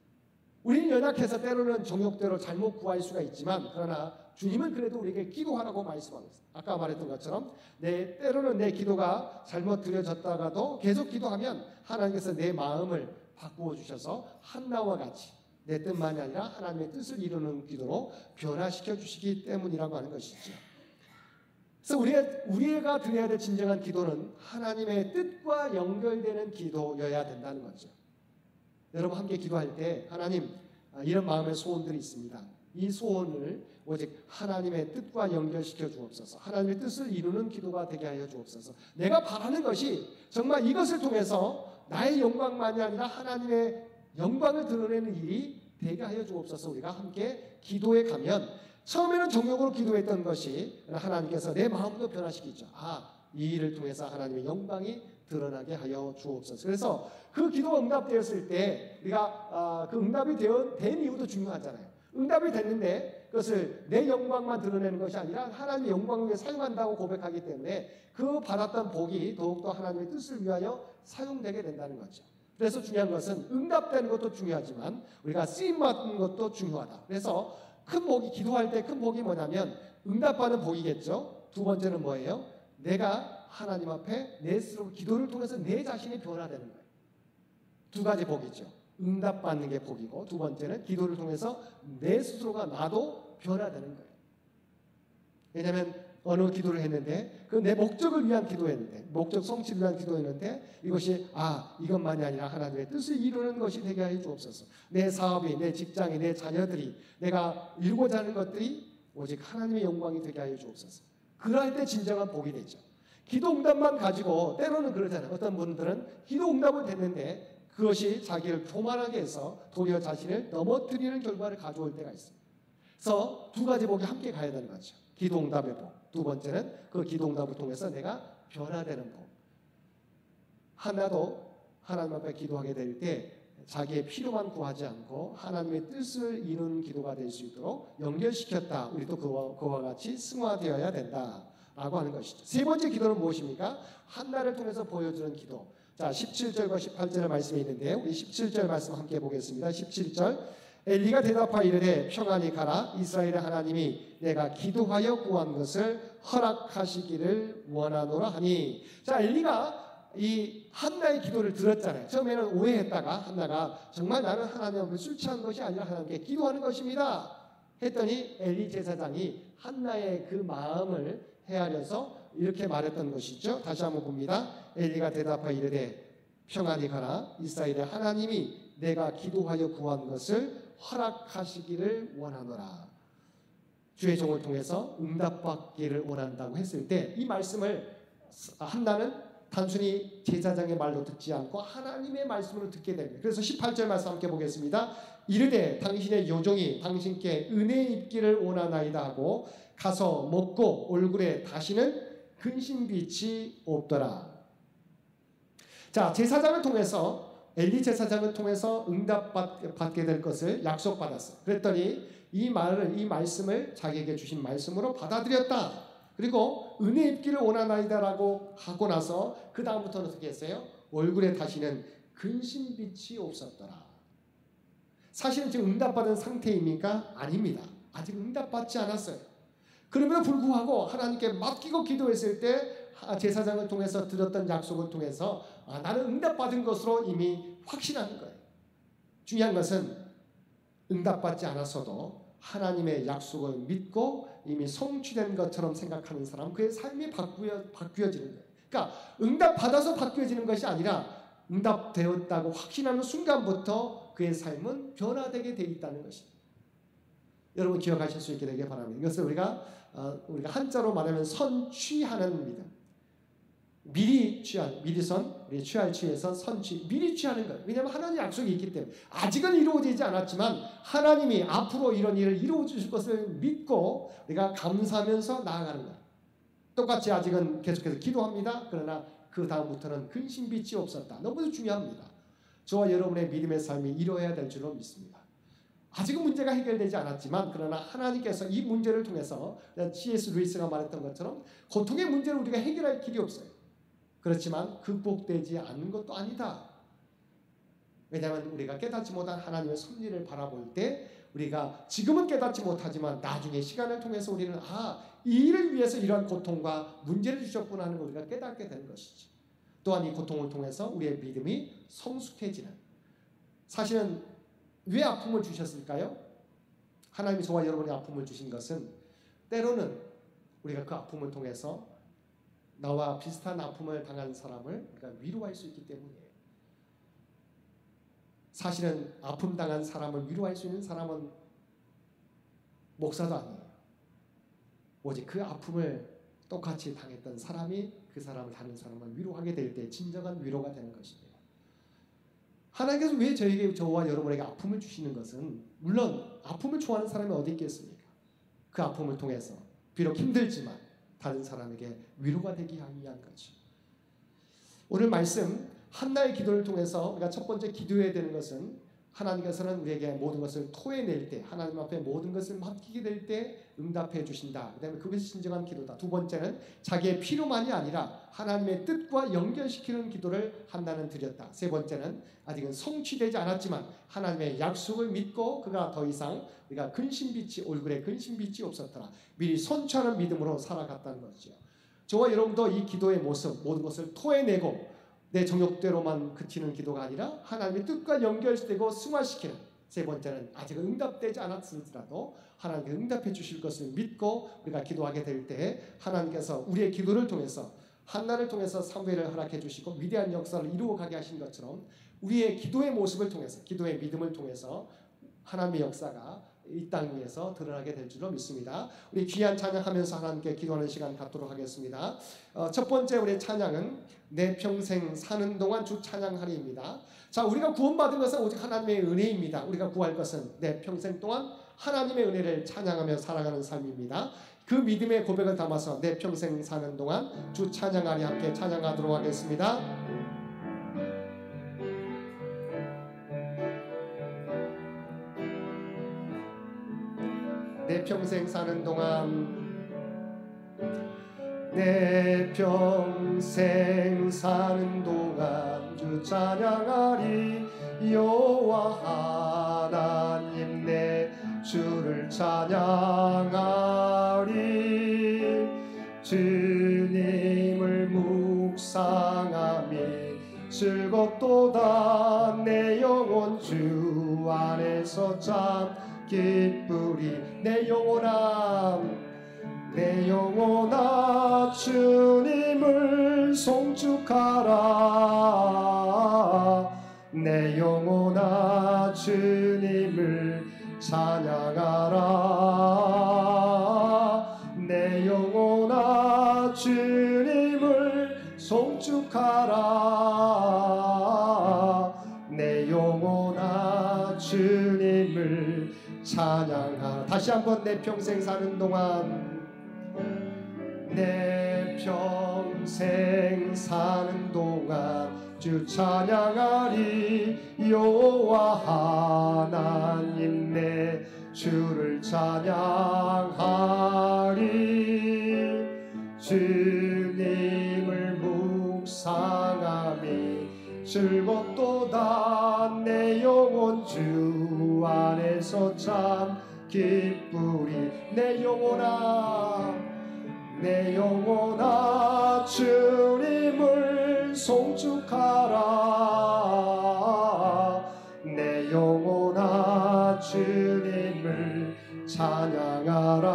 우리는 연약해서 때로는 정욕대로 잘못 구할 수가 있지만 그러나 주님은 그래도 우리에게 기도하라고 말씀하고 있습니다. 아까 말했던 것처럼 때로는 내 기도가 잘못 드려졌다가도 계속 기도하면 하나님께서 내 마음을 바꾸어 주셔서 한나와 같이 내 뜻만이 아니라 하나님의 뜻을 이루는 기도로 변화시켜 주시기 때문이라고 하는 것이죠. 그래서 우리가 드려야 될 진정한 기도는 하나님의 뜻과 연결되는 기도여야 된다는 거죠. 여러분 함께 기도할 때 하나님 이런 마음의 소원들이 있습니다. 이 소원을 오직 하나님의 뜻과 연결시켜 주옵소서. 하나님의 뜻을 이루는 기도가 되게 하여 주옵소서. 내가 바라는 것이 정말 이것을 통해서 나의 영광만이 아니라 하나님의 영광을 드러내는 일이 되게 하여 주옵소서. 우리가 함께 기도에 가면 처음에는 정욕으로 기도했던 것이 하나님께서 내 마음도 변화시키죠. 이 일을 통해서 하나님의 영광이 드러나게 하여 주옵소서. 그래서 그 기도가 응답되었을 때 우리가 그 응답이 된 이유도 중요하잖아요. 응답이 됐는데 그것을 내 영광만 드러내는 것이 아니라 하나님의 영광을 위해 사용한다고 고백하기 때문에 그 받았던 복이 더욱더 하나님의 뜻을 위하여 사용되게 된다는 거죠. 그래서 중요한 것은 응답되는 것도 중요하지만 우리가 쓰임받는 것도 중요하다. 그래서 큰 복이, 기도할 때 큰 복이 뭐냐면 응답받는 복이겠죠. 두 번째는 뭐예요? 내가 하나님 앞에 내 스스로 기도를 통해서 내 자신이 변화되는 거예요. 두 가지 복이죠. 응답받는 게 복이고, 두 번째는 기도를 통해서 내 스스로가 나도 변화되는 거예요. 왜냐하면 어느 기도를 했는데 그 내 목적을 위한 기도였는데, 목적 성취를 위한 기도였는데 이것이 이것만이 아니라 하나님의 뜻을 이루는 것이 되게 하여 주옵소서. 내 사업이, 내 직장이, 내 자녀들이, 내가 이루고자 하는 것들이 오직 하나님의 영광이 되게 하여 주옵소서. 그럴 때 진정한 복이 되죠. 기도 응답만 가지고 때로는 그러잖아요. 어떤 분들은 기도 응답은 됐는데 그것이 자기를 교만하게 해서 도리어 자신을 넘어뜨리는 결과를 가져올 때가 있습니다. 그래서 두 가지 복이 함께 가야 되는 거죠. 기도 응답의 복. 두 번째는 그 기도 응답을 통해서 내가 변화되는 복. 하나도 하나님 앞에 기도하게 될 때 자기의 필요만 구하지 않고 하나님의 뜻을 이루는 기도가 될 수 있도록 연결시켰다. 우리도 그와 같이 승화되어야 된다라고 하는 것이죠. 세 번째 기도는 무엇입니까? 한나를 통해서 보여주는 기도. 자, 17절과 18절의 말씀이 있는데요. 우리 17절 말씀 함께 보겠습니다. 17절. 엘리가 대답하여 이르되 평안히 가라. 이스라엘의 하나님이 내가 기도하여 구한 것을 허락하시기를 원하노라 하니. 자, 엘리가 이 한나의 기도를 들었잖아요. 처음에는 오해했다가 한나가 정말 나는 하나님 앞에 술 취한 것이 아니라 하나님께 기도하는 것입니다 했더니 엘리 제사장이 한나의 그 마음을 헤아려서 이렇게 말했던 것이죠. 다시 한번 봅니다. 엘리가 대답하여 이르되 평안히 가라. 이스라엘의 하나님이 내가 기도하여 구한 것을 허락하시기를 원하노라. 주의 종을 통해서 응답받기를 원한다고 했을 때 이 말씀을 한나는 단순히 제사장의 말로 듣지 않고 하나님의 말씀으로 듣게 됩니다. 그래서 18절 말씀 함께 보겠습니다. 이르되 당신의 요종이 당신께 은혜 입기를 원하나이다 하고 가서 먹고 얼굴에 다시는 근심빛이 없더라. 자, 제사장을 통해서 엘리 제사장을 통해서 응답받게 될 것을 약속받았어요. 그랬더니 이 말씀을 자기에게 주신 말씀으로 받아들였다. 그리고 은혜 입기를 원하나이다라고 하고 나서 그 다음부터는 어떻게 했어요? 얼굴에 다시는 근심빛이 없었더라. 사실은 지금 응답받은 상태입니까? 아닙니다. 아직 응답받지 않았어요. 그럼에도 불구하고 하나님께 맡기고 기도했을 때 제사장을 통해서 들었던 약속을 통해서 나는 응답받은 것으로 이미 확신하는 거예요. 중요한 것은 응답받지 않았어도 하나님의 약속을 믿고 이미 성취된 것처럼 생각하는 사람, 그의 삶이 바뀌어지는 거예요. 그러니까 응답받아서 바뀌어지는 것이 아니라 응답되었다고 확신하는 순간부터 그의 삶은 변화되게 되어 있다는 것입니다. 여러분 기억하실 수 있게 되길 바랍니다. 이것을 우리가 한자로 말하면 선취하는 믿음. 미리 취할 취해서 선취, 미리 취하는 거예요. 왜냐하면 하나님 약속이 있기 때문에 아직은 이루어지지 않았지만 하나님이 앞으로 이런 일을 이루어 주실 것을 믿고 우리가 감사하면서 나아가는 거예요. 똑같이 아직은 계속해서 기도합니다. 그러나 그 다음부터는 근심빛이 없었다. 너무 중요합니다. 저와 여러분의 믿음의 삶이 이루어야 될 줄로 믿습니다. 아직은 문제가 해결되지 않았지만 그러나 하나님께서 이 문제를 통해서 C.S. 루이스가 말했던 것처럼 고통의 문제를 우리가 해결할 길이 없어요. 그렇지만 극복되지 않는 것도 아니다. 왜냐하면 우리가 깨닫지 못한 하나님의 섭리를 바라볼 때 우리가 지금은 깨닫지 못하지만 나중에 시간을 통해서 우리는 이 일을 위해서 이러한 고통과 문제를 주셨구나 하는 걸 우리가 깨닫게 되는 것이지. 또한 이 고통을 통해서 우리의 믿음이 성숙해지는. 사실은 왜 아픔을 주셨을까요? 하나님이 저와 여러분의 아픔을 주신 것은 때로는 우리가 그 아픔을 통해서 나와 비슷한 아픔을 당한 사람을 우리가 위로할 수 있기 때문이에요. 사실은 아픔 당한 사람을 위로할 수 있는 사람은 목사도 아니에요. 오직 그 아픔을 똑같이 당했던 사람이 그 사람을 다른 사람을 위로하게 될 때 진정한 위로가 되는 것입니다. 하나님께서 왜 저와 여러분에게 아픔을 주시는 것은, 물론 아픔을 좋아하는 사람이 어디 있겠습니까? 그 아픔을 통해서 비록 힘들지만 다른 사람에게 위로가 되기 위한 거죠. 오늘 말씀 한나의 기도를 통해서 우리가 첫 번째 기도해야 되는 것은, 하나님께서는 우리에게 모든 것을 토해낼 때, 하나님 앞에 모든 것을 맡기게 될 때 응답해 주신다. 그 다음에 그것이 진정한 기도다. 두 번째는 자기의 필요만이 아니라 하나님의 뜻과 연결시키는 기도를 한나는 드렸다. 세 번째는 아직은 성취되지 않았지만 하나님의 약속을 믿고 그가 더 이상 우리가 얼굴에 근심빛이 없었더라. 미리 선처하는 믿음으로 살아갔다는 것이죠. 저와 여러분도 이 기도의 모습, 모든 것을 토해내고 내 정욕대로만 그치는 기도가 아니라 하나님의 뜻과 연결되고 승화시키는, 세 번째는 아직은 응답되지 않았을지라도 하나님께 응답해 주실 것을 믿고 우리가 기도하게 될 때 하나님께서 우리의 기도를 통해서, 한나를 통해서 사무엘을 허락해 주시고 위대한 역사를 이루어 가게 하신 것처럼 우리의 기도의 모습을 통해서, 기도의 믿음을 통해서 하나님의 역사가 이 땅 위에서 드러나게 될 줄로 믿습니다. 우리 귀한 찬양하면서 하나님께 기도하는 시간 갖도록 하겠습니다. 첫 번째 우리의 찬양은 내 평생 사는 동안 주 찬양하리입니다. 자, 우리가 구원받은 것은 오직 하나님의 은혜입니다. 우리가 구할 것은 내 평생 동안 하나님의 은혜를 찬양하며 살아가는 삶입니다. 그 믿음의 고백을 담아서 내 평생 사는 동안 주 찬양하리 함께 찬양하도록 하겠습니다. 내 평생 사는 동안, 내 평생 사는 동안 주 찬양하리. 여호와 하나님 내 주를 찬양하리. 주님을 묵상하며 즐겁도다. 내 영혼 주 안에서 참 기쁘리. 내 영혼아 주님을 송축하라. 내 영혼아 주님을 찬양하라. 내 영혼아 주님을 송축하라. 내 영혼아 주님을 찬양하라. 다시 한번 내 평생 사는 동안, 내 평생 사는 동안 주 찬양하리. 여호와 하나님 내 주를 찬양하리. 주님을 묵상하며 즐겁도다. 내 영혼 주 안에서 참 기쁘리. 내 영혼아 주님을 송축하라. 내 영혼아 주님을 찬양하라.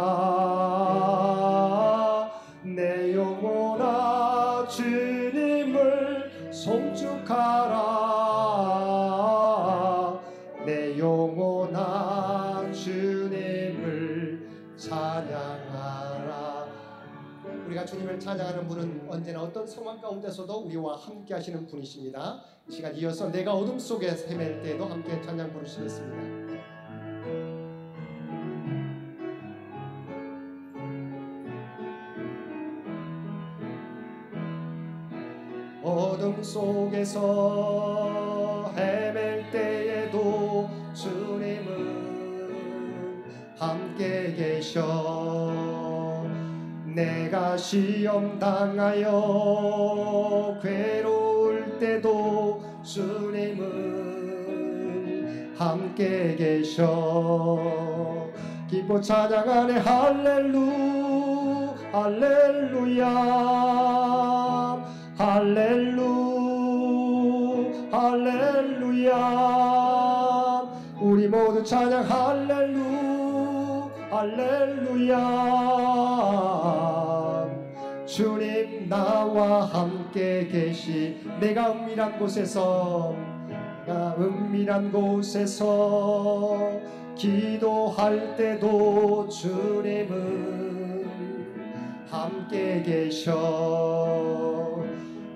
내 영혼아 주님을 송축하라. 내 영혼아 주님을 찬양하라. 우리가 주님을 찬양하는 분은 언제나 어떤 상황 가운데서도 우리와 함께 하시는 분이십니다. 이 시간 이어서 내가 어둠 속에 헤맬 때에도 함께 찬양 부르시겠습니다. 어둠 속에서 헤맬 때에도 주님은 함께 계셔. 내가 시험 당하여 괴로울 때도 주님은 함께 계셔. 기뻐 찬양하네 할렐루야 할렐루야. 우리 모두 찬양 할렐루야. 주님 나와 함께 계시. 내가 은밀한 곳에서 은밀한 곳에서 기도할 때도 주님은 함께 계셔.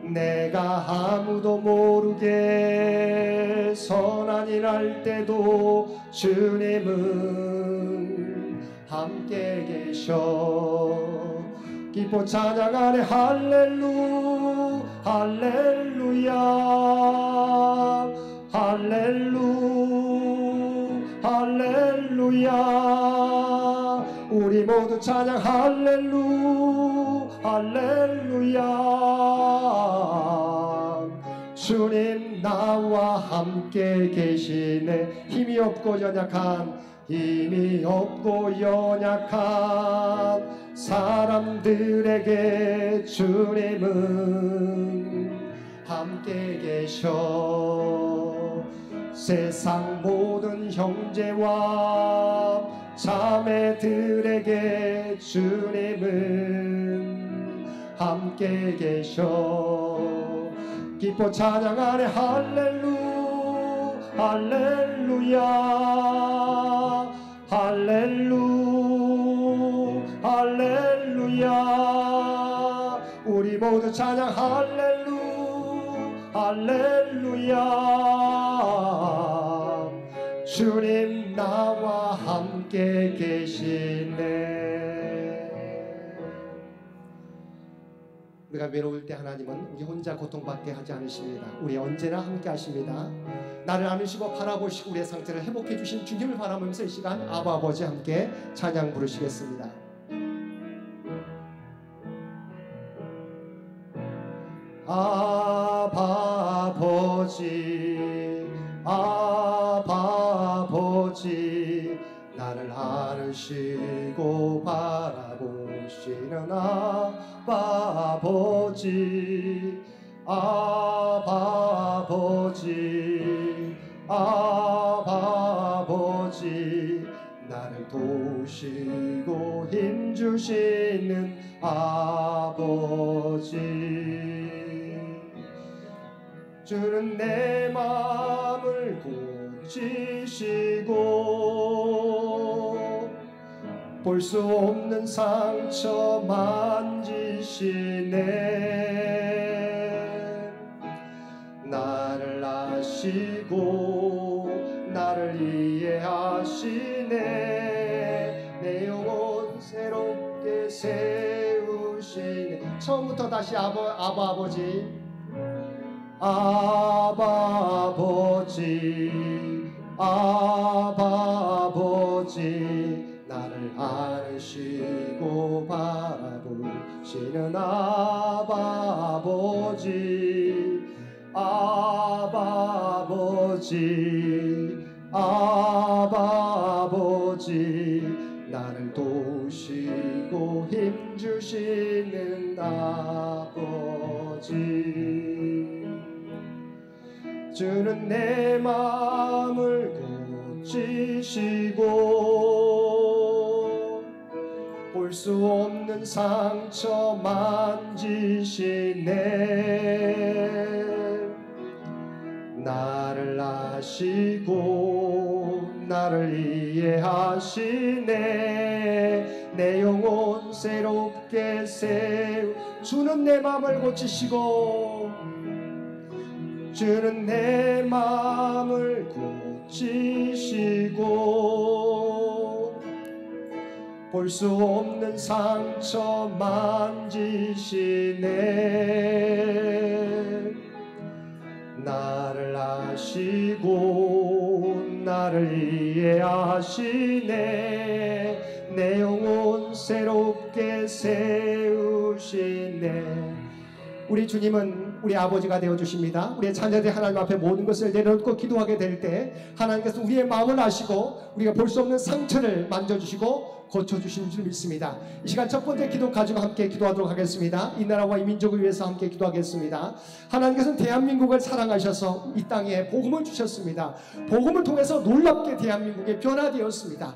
내가 아무도 모르게 선한 일 할 때도 주님은 함께 계셔. 기뻐 찬양하네 할렐루 할렐루야 할렐루 할렐루야. 우리 모두 찬양 할렐루 할렐루야. 주님 나와 함께 계시네. 힘이 없고 연약한 사람들에게 주님은 함께 계셔. 세상 모든 형제와 자매들에게 주님은 함께 계셔. 기뻐 찬양하네 할렐루 할렐루야 할렐루 할렐루야. 우리 모두 찬양 할렐루 할렐루야. 주님 나와 함께 계시네. 우리가 외로울 때 하나님은 우리 혼자 고통받게 하지 않으십니다. 우리 언제나 함께 하십니다. 나를 안으시고 바라보시고 우리의 상태를 회복해 주신 주님을 바라보면서 이 시간 아바 아버지 함께 찬양 부르시겠습니다. 아바 아버지 아바 아버지 나를 안으시고 바라보시는 아바 아버지 아바 아버지 아바 아버지 나를 도우시고 힘주시는 아버지. 주는 내 마음을 고치시고 볼 수 없는 상처 만지시네. 나를 아시고 나를 이해하시네. 내 영혼 새롭게 세우시네. 처음부터 다시 아바 아버지 아바 아버지 아바 아버지 나를 안으시고 바라보시는 아바 아버지 아바 아버지 아바 아버지 나를 도우시고 힘주시는 아버지. 주는 내 마음을 고치시고 볼 수 없는 상처 만지시네. 나를 아시고 나를 이해하시네. 내 영혼 새롭게 세우. 주는 내 마음을 고치시고 주는 내 마음을 고치시고 볼 수 없는 상처 만지시네. 나를 아시고 나를 이해하시네. 내 영혼 새롭게 세우시네. 우리 주님은 우리 아버지가 되어주십니다. 우리의 자녀들 하나님 앞에 모든 것을 내려놓고 기도하게 될 때 하나님께서 우리의 마음을 아시고 우리가 볼 수 없는 상처를 만져주시고 고쳐주시는 줄 믿습니다. 이 시간 첫 번째 기도 가지고 함께 기도하도록 하겠습니다. 이 나라와 이 민족을 위해서 함께 기도하겠습니다. 하나님께서는 대한민국을 사랑하셔서 이 땅에 복음을 주셨습니다. 복음을 통해서 놀랍게 대한민국이 변화되었습니다.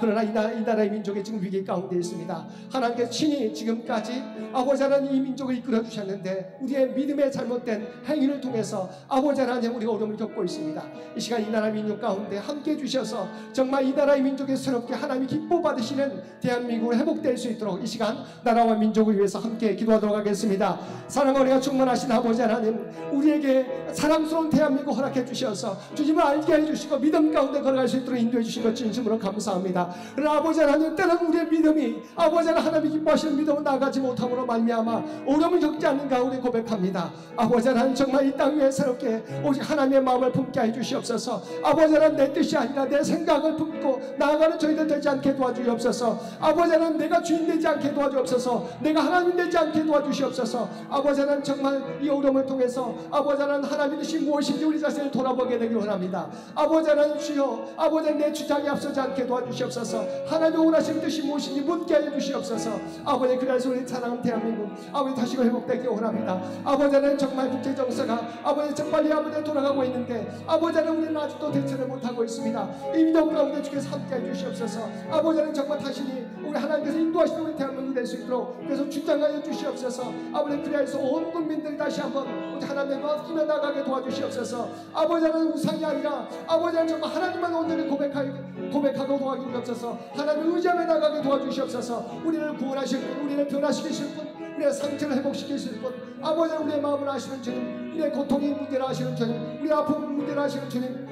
그러나 이 나라의 민족이 지금 위기 가운데 있습니다. 하나님께서 친히 지금까지 아버지 하나님 이 민족을 이끌어 주셨는데 우리의 믿음의 잘못된 행위를 통해서 아버지 하나님 우리가 어려움을 겪고 있습니다. 이 시간 이 나라 민족 가운데 함께 주셔서 정말 이 나라의 민족이 새롭게 하나님이 기뻐 받으시는 대한민국을 회복될 수 있도록 이 시간 나라와 민족을 위해서 함께 기도하도록 하겠습니다. 사랑과 은혜가 충만하신 아버지 하나님, 우리에게 사랑스러운 대한민국 허락해 주셔서 주님을 알게 해주시고 믿음 가운데 걸어갈 수 있도록 인도해 주신 것 진심으로 감사합니다. 그러나 아버지 하나님, 때는 우리의 믿음이 아버지 하나님이 기뻐하시는 믿음으로 나아가지 못함으로 말미암아 어려움을 겪지 않는가 우리 고백합니다. 아버지 하나님, 정말 이 땅 위에 새롭게 오직 하나님의 마음을 품게 해 주시옵소서. 아버지 하나님, 내 뜻이 아니라 내 생각을 품고 나아가는 저희들 되지 않게 도와주시옵소서. 아버지 하나님, 내가 주인 되지 않게 도와주옵소서. 내가 하나님 되지 않게 도와주시옵소서. 아버지 하나님, 정말 이 어려움을 통해서 아버지 하나님, 하나님의 뜻이 무엇인지 우리 자신을 돌아보게 되길 원합니다. 아버지 하나님, 주여, 아버지 하나님, 내 주장이 앞서지 않게 도와주시옵소서. 하나님의 원하시는 뜻이 무엇인지 묻게 하여 주시옵소서. 아버지, 그래서 우리 사랑하는 대한민국 아버지 다시금 회복되길 원합니다. 아버지 하나님, 정말 국제 정세가 아버지 정말 아버지 돌아가고 있는데 아버지 하나님, 우리는 아직도 대처를 못하고 있습니다. 이 민족 가운데 주께서 함께 해주시옵소서. 아버지 하나님, 정말 다시니 우리 하나님께서 인도하시는 우리 대한민국이 될 수 있도록 그래서 주장하여 주시옵소서. 아버지, 그래서 온 국민들이 다시 한번 우리 하나님의 맡기며 나가게 도와주시옵소서. 아버지 하나님, 우상이 아니라 아버지 하나님, 정말 하나님만 온전히 고백하고 도와주시옵소서. 하나님을 의지하며 나가게 도와주시옵소서. 우리를 구원하실 분, 우리를 변화시키실 분, 우리의 상처를 회복시키실 분, 아버지 하나님, 우리의 마음을 아시는 주님, 우리의 고통이 문제를 아시는 주님, 우리의 아픔을 문제를 아시는 주님,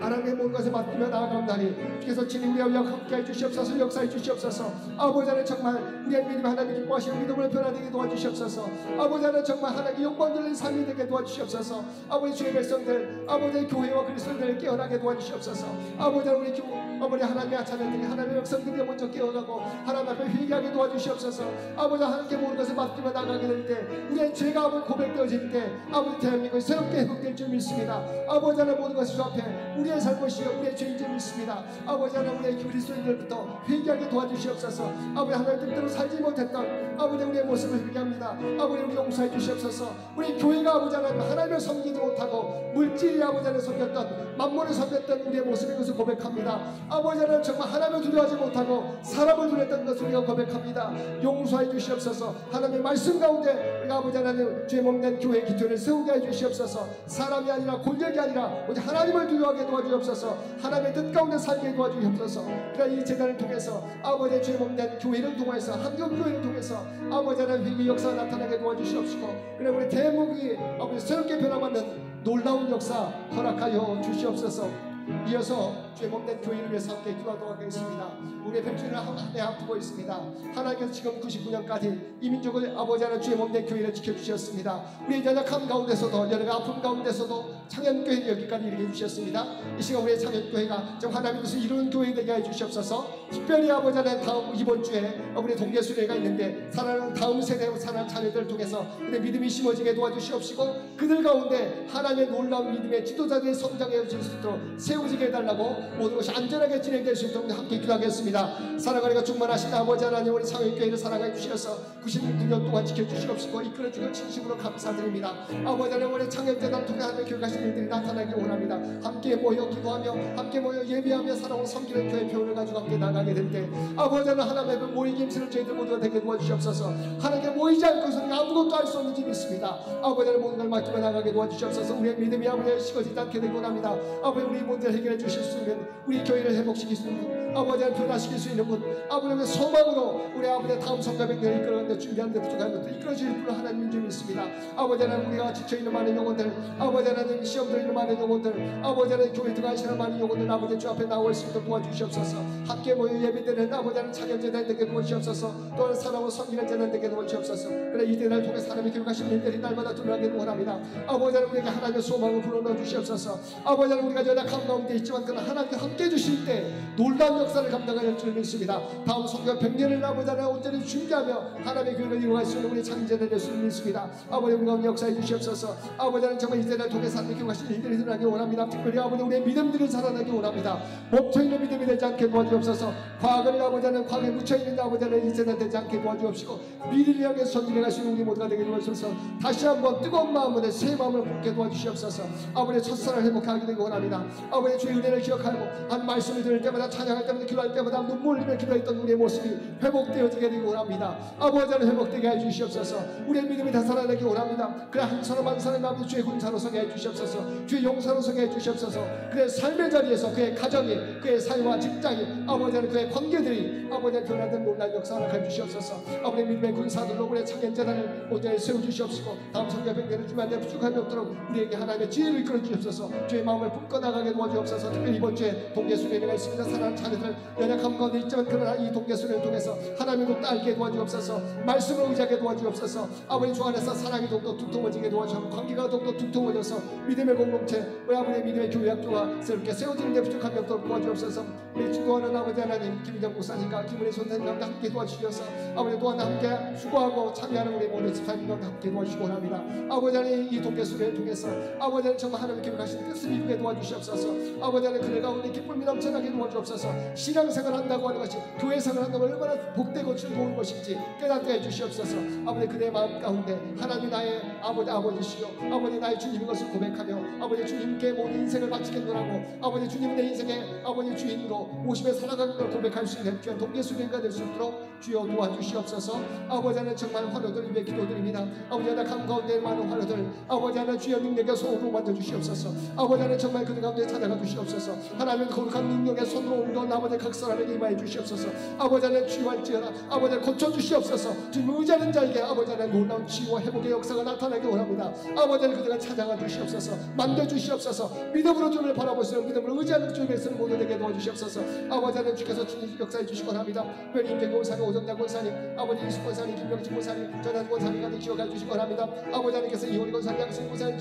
하나님의 모든 것에 맡기며 나아간다니 주께서 친히 우리와 함께 해주시옵소서. 역사해 주시옵소서. 아버지 하나님, 정말 우리의 믿음 하나님 기뻐하시는 믿음을 변화되게 도와주시옵소서. 아버지 하나님, 정말 하나님의 영광 돌리는 삶이 되게 도와주시옵소서. 아버지, 주의 백성들, 아버지의 교회와 그리스도인들을 깨어나게 도와주시옵소서. 아버지 하나님, 우리 아버지 하나님의 자녀들이 하나님의 백성들이 먼저 깨어나고 하나님 앞에 회개하게 도와주시옵소서. 아버지 하나님께 모든 것을 맡기며 나가게 될 때 우리의 죄가 아버지 고백되어질 때 아버지 대한민국이 새롭게 회복될 줄 믿습니다. 아버지 하나님, 모든 것이 주 앞에 우리의 잘못이요 우리의 죄인 줄 믿습니다. 아버지 하나님, 우리의 그리스도인들부터 회개하게 도와주시옵소서. 아버지 하나님, 뜻대로 살지 못했던 아버지 우리의 모습을 회개합니다. 아버지, 우리 용서해 주시옵소서. 우리 교회가 아버지 하나님을 섬기지 못하고 물질이 아버지 하나님 섬겼던 만물을 섬겼던 우리의 모습인 것을 고백합니다. 아버지 하나님, 정말 하나님을 두려워하지 못하고 사람을 두려웠던 것을 우리가 고백합니다. 용서해 주시옵소서. 하나님의 말씀 가운데 우리가 아버지 하나님 죄 몸된 교회의 기초를 세우게 해 주시옵소서. 사람이 아니라 권력이 아니라 오직 하나님을 두려워하게 도와주옵소서. 하나님의 뜻 가운데 살게 도와주옵소서. 그러나 이 재단을 통해서 아버지의 죄 몸된 교회를 통해서 한국교회를 통해서 아버지 하나님 회개 역사가 나타나게 도와주시옵시고, 그래 우리 대목이 아버지 새롭게 변화받는 놀라운 역사 허락하여 주시옵소서. 이어서 죄 몸된 교회를 위해서 함께 기도하도록 하겠습니다. 우리의 백주를 한해 아프고 있습니다. 하나님께서 지금 99년까지 이 민족을 아버지 하나님 죄 몸된 교회를 지켜주셨습니다. 우리의 연약함 가운데서도 여러 아픔 가운데서도 창현교회를 여기까지 이르게 해주셨습니다. 이 시간 우리의 창현교회가 좀 하나님의 뜻을 이루는 교회 되게 해주시옵소서. 특별히 아버지 하나님 다음 이번 주에 우리 동계수련회가 있는데 사랑하는 다음 세대 사랑하는 자녀들을 통해서 그들의 믿음이 심어지게 도와주시옵시고 그들 가운데 하나님의 놀라운 믿음의 지도자들이 성장해 주실 수 있도록 세워지게 해달라고 모든 것이 안전하게 진행될 수 있도록 함께 기도하겠습니다. 사랑하니까 충만하신 아버지 하나님, 우리 창현교회를 사랑해 주셔서 99년 동안 지켜주시옵시고 이끌어주는 진심으로 감사드립니다. 아버지 하나님, 우리 창현재단을 통해 하나님의 교육하신 일들이 나타나길 원합니다. 함께 모여 기도하며 함께 모여 예배하며 살아온 섬기는 교회 표현을 가지고 함께 나가게 될 때 아버지 하나님, 하나님의 모이기 힘쓰는 저희들 모두가 되게 도와주시옵소서. 하나님께 모이지 않고서는 아무것도 할 수 없는지 믿습니다. 아버지 하나님, 모든 걸 맡기며 나가게 도와주시옵소서. 우리의 믿음이 아버지 식어지지 않게 되기 원합니다. 아버지, 우리 문제를 해결해 주실 수 있는, 우리 교회를 회복시킬 수 있는, 아버지 하나님 변화시킬 수 있는 분, 아버지의 소망으로 우리 아버지의 다음 성가백들을 이끌어가는데 준비하는 데 부족한 것들 이끌어주실 분은 하나님인 줄 믿습니다. 아버지 하나님, 우리가 지쳐있는 많은 영혼들, 아버지 하나님 시험 들어있는 많은 영혼들, 아버지 하나님 교회 들어가시는 많은 영혼들 아버지 주 앞에 나올 수 있도록 도와주시옵소서. 함께 모여 예배드리는 아버지 하나님 창현재단 되게 도와주시옵소서. 또한 사랑하고 섬기는 재단 되게 도와주시옵소서. 그래 이 대단을 통해 사람의 교육하신 일들이 날마다 드러나게 원합니다. 아버지 하나님, 우리에게 하나님의 소망을 불어넣어 주시옵소서. 아버지 하나님, 우리가 연약한 가운데 있지만 그러나 하나님께 함께 해주실 때 놀라운 놀라운 역사를 감당할 줄 믿습니다. 다음 성경 100년을 아버지 하나님 온전히 준비하며 하나님의 교회를 이루어갈 수 있는 우리 창제자 될 줄 믿습니다. 아버지 우리가 역사해 주시옵소서. 아버지 하나님 정말 이제를 통해서 하나님께 하신 일들이 일어나기 원합니다. 특별히 아버지 우리의 믿음들이 자라나기 원합니다. 멈춰있는 믿음이 되지 않게 도와주옵소서. 과거를 아버지 하나님 과거에 묻혀있는 아버지 하나님 이제는 되지 않게 도와주옵시고 미래를 향해서 전진해 가시는 우리 모두가 되게 도와주옵소서. 다시 한번 뜨거운 마음으로 새 마음을 품게 도와주시옵소서. 아버지 첫사랑을 회복하게 되기 원합니다. 아버지 주의 은혜를 기억하고 한 말씀을 들을 때마다 찬양할 때마다 기도할 때마다 눈물 흘리며 기도했던 우리의 모습이 회복되어지게 되기 원합니다. 아버지 하나님 회복되게 해주시옵소서. 우리의 믿음이 다 살아나기 원합니다. 그래 한 사람 한 사람 아버지 주의 군사로 서게 해주시옵소서. 주의 용사로 서게 해주시옵소서. 그의 삶의 자리에서 그의 가정이 그의 사회와 직장이 아버지 하나님 그의 관계들이 아버지 하나님 변화된 놀라운 역사를 해주시옵소서. 아버지 믿음의 군사들로 우리의 창현재단을 온전히 세워주시옵시고 다음 성경 100년을 주만 내 부족함이 없도록 우리에게 하나님의 지혜를 이끌어 주시옵소서. 주의 마음을 품고 나가게 도와주옵소서. 특별히 이번 주에 동계수련회가 있습니다. 사랑하는 자녀들 연약함 가운데 있지만 그러나 이 동계수련을 통해서 하나님의 높다 알게 도와주옵소서. 말씀을 의지하게 도와주옵소서. 아버지 주 안에서 사랑이 더욱더 두터워지게 도와주옵소서. 관계가 더욱더 두터워져서 믿음의 공동체 우리 아버지의 믿음의 교회 학교가 새롭게 세워지는 데 부족함이 없도록 도와주옵소서. 우리 주도하는 아버지 하나님 김인정 목사님과 김은혜 선생님과 함께 도와주셔서 아버지 또한 함께 수고하고 참여하는 우리 모든 집사님과 함께 도와주시기 원합니다. 아버지 하나님 이 동계수련을 통해서 아버지 하나님 정말 하나님께 하신 뜻을 이루게 도와주시옵소서. 아버지 하나님 그들 가운데 기쁨이 넘쳐나게 도와주옵소서. 신앙생활 한다고 하는 것이 교회생활 한다고 얼마나 복되고 즐거운 것인지 깨닫게 해주시옵소서. 아버지 그의 마음 가운데 하나님 나의 아버지시요 아버지 나의 주님인 것을 고백하며 아버지 주님께 모든 인생을 바치겠노라고 아버지 주님 내 인생의 아버지 주인으로 오심에 살아가는 걸 고백할 수 있는 귀한 동계수련가 될 수 있도록 주여 도와주시옵소서. 아버지 하나님 정말 화로들 위해 기도드립니다. 아버지 하나님 감 가운데 많은 화로들 아버지 하나님 주여 능력의 손으로 만져주시옵소서. 아버지 하나님 정말 그들 가운데 찾아가 주시옵소서. 하나님 거룩한 능력의 손으로 온건 아버지 각설하게 임하여 주시옵소서. 아버지 하나님 치유할지어다 아버지 하나님 고쳐주시옵소서. 주님 의지하는 자에게 아버지 하나님 놀라운 치유와 회복의 역사가 나타나기 원합니다. 아버지 하나님 그들과 찾아가 주시옵소서. 만져주시옵소서. 믿음으로 주님을 바라보시는 믿음으로 의지하는 주님의 쓰는 모두에게 도와주시옵소서. 아버지 하나님 주께서 주님 역사해 주시기 원합니다. 특별히 임경 권사님 오정장 권사님 아버지 이수 권사님 김명진 권사님 전한 권사님 가득 기억해 주시기 원합니다. 아버지 하나님께서 이호리 권사님 양승 권사님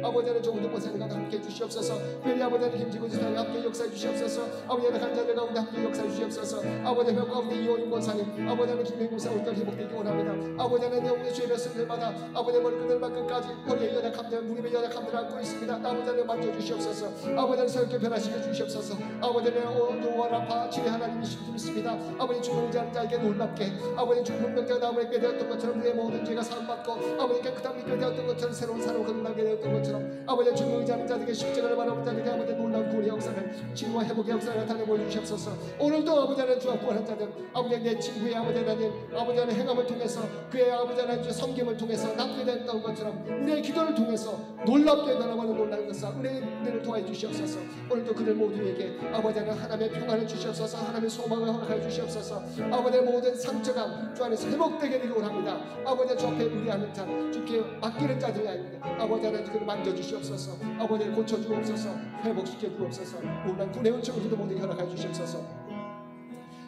아버지 하나님 조은정 권사님과 함께 해주시옵소서. 특별히 아버지 하나님 김지근 권사님 함께 역사해 주시옵소서. 아버지 하나님 간자들 가운데 함께 역사해 주시옵소서. 아버지 하나님 가운데 이호리 권사님 아버지 하나님 김명진 권사님 올까지 회복되기 원합니다. 아버지 하나님 우리 주의 말씀들마다 아버지 머리끝들만 끝까지 허리에 연약함들 무릎에 연약함들을 안고 있습니다. 아버지 하나님 만져주시옵소서. 아버지 하나님 새롭게 변화시켜 주시옵소서. 아버지 하나님 오도와 라파 치료 하나님이신 줄 믿습니다. 아버지 주를 의지하는 자에게 놀랍게 아버지 주 문명자가 나무에 꿰 되었던 것처럼 우리의 모든 죄가 사함받고 아버지 깨끗함 믿게 되었던 것처럼 새로운 사람을 거듭나게 되었던 것처럼 아버지 주를 의지하는 자에게 십자가를 바라보는 자에게 아버지 놀라운 구원의 역사를 치유와 회복의 역사를 나타내 보여주시옵소서. 오늘도 아버지 하나님 주와 구원한 자들 아버지 내 친구의 아버지 하나님 아버지 하나님 행함을 통해서 그의 아버지 하나님 주의 섬김을 통해서 낫게 되었던 것처럼 우리의 기도를 통해서 놀랍게 변화하는 놀라운 역사 은혜를 도와해 주시옵소서. 오늘도 그들 모두에게 아버지 하나님 하나님의 평안을 주시옵소서. 하나님의 소망을 허락하여 주시옵소서. 아버지의 모든 상처가 주 안에서 회복되게 되기 원합니다. 아버지 주 앞에 의뢰하는 자 주께 맡기는 자들이 아닙니다. 아버지 하나님 그를 만져주시옵소서. 아버지를 고쳐주옵소서. 회복시켜 주옵소서. 놀란 군의 은총을 그들 모두에게 허락하여 주시옵소서.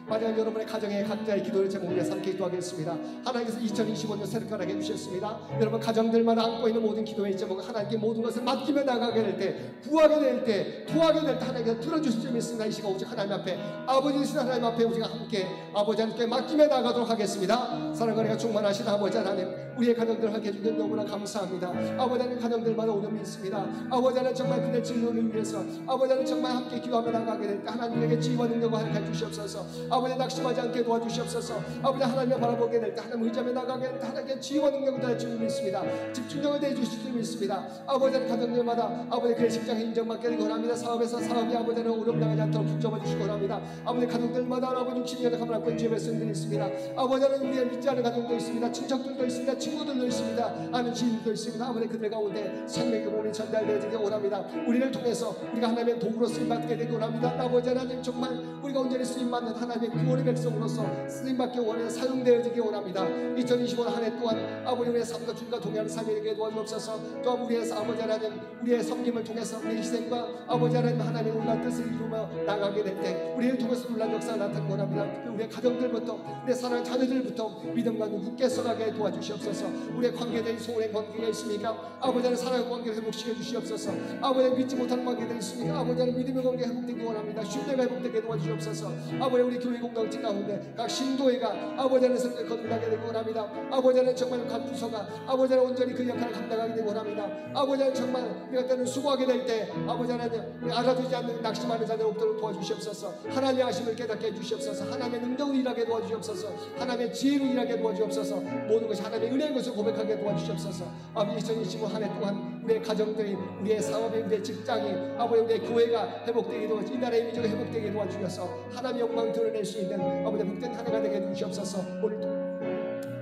마지막 여러분의 가정의 각자의 기도를 제목으로 삼게 기도하겠습니다. 하나님께서 2025년 새롭게 하게 해주셨습니다. 여러분 가정들마다 안고 있는 모든 기도의 제목은 하나님께 모든 것을 맡기며 나가게 될 때 구하게 될 때 도하게 될 때 하나님께서 들어주실 줄 믿습니다. 이 시간 오직 하나님 앞에 아버지이신 하나님 앞에 우리가 함께 아버지 하나님께 맡기며 나가도록 하겠습니다. 사랑과 은혜가 충만하신 아버지 하나님 우리의 가정들을 하게 해주는 너무나 감사합니다. 아버지 하나님 가정들마다 오늘 믿습니다. 아버지 하나님 정말 그의 진로를 위해서 아버지 하나님 정말 함께 기도하며 나가게 될 때 하나님에게 지혜와 능력을 허락해 주시옵소서. 아버지 낙심하지 않게 도와주시옵소서. 아버지 하나님을 바라보게 될 때 하나님 의지하며 나가게 될 때 하나님께 지혜와 능력을 더해 주실 줄 믿습니다. 집중력을 더해 주실 줄 믿습니다. 아버지 하나님 가정들마다 아버지 그의 직장에 인정받게 되기 원합니다. 사업에서 사업이 아버지 하나님 어려움 당하지 않도록 붙잡아 주시기 원합니다. 아버지 가족들마다 아버지 60년의 가문을 안고 주의 말씀들이 있습니다. 아버지 하나님 우리의 믿지 않은 가정도 있습니다. 친척들도 있습니다. 친구들도 있습니다. 아는 지인들도 있습니다. 아버지 그들 가운데 생명의 몸이 전달되어지기 원합니다. 우리를 통해서 우리가 하나님의 도구로 쓰임받게 되기 원합니다. 아버지 하나님 정말 우리가 온전히 쓰임받는 하나님 하나님의 구원의 백성으로서 쓰임받기 원해 사용되어지기 원합니다. 2025년 한 해 또한 아버지 우리의 삶과 주님과 동행하는 삶이 되게 도와주옵소서. 또한 우리의 아버지 하나님 우리의 섬김을 통해서 우리의 희생과 아버지 하나님의 놀라운 뜻을 이루며 나가게 될 때 우리를 통해서 놀라운 역사가 나타나기 원합니다. 우리의 가정들부터 우리의 사랑하는 자녀들부터 믿음과 굳게 서가게 도와주시옵소서. 우리의 관계된 소원의 관계가 있습니까? 아버지 하나님 사랑의 관계를 회복시켜 주시옵소서. 아버지 하나님 믿지 못하는 관계들이 있습니까? 아버지 하나님 믿음의 관계 회복되기 원합니다. 신뢰가 회복되게 도와주시옵소서. 아버지 우리 교회 공동체 가운데 각 신도회가 아버지 하나님 성령을 거듭나게 되기 원합니다. 아버지 하나님 정말 각 부서가 아버지 하나님 온전히 그 역할을 감당하게 되기 원합니다. 아버지 하나님 정말 우리가 때는 수고하게 될 때 아버지 하나님 알아두지 않는 낙심하는 자들 없도록 도와주시옵소서. 하나님의 아심을 깨닫게 해주시옵소서. 하나님의 능력을 일하게 도와주시옵소서. 하나님의 지혜로 일하게 도와주시옵소서. 모든 것이 하나님의 은혜인 것을 고백하게 도와주시옵소서. 아버지 2025 한 해 동안 우리의 가정들이 우리의 사업이 우리의 직장이 아버지 우리의 교회가 회복되게 도와주시옵소서. 이 나라의 민족이 회복되게 도와주셔서 하나님의 영광을 드러낼 수 있는 아버지 복된 한 해가 되게 해주시옵소서. 오늘도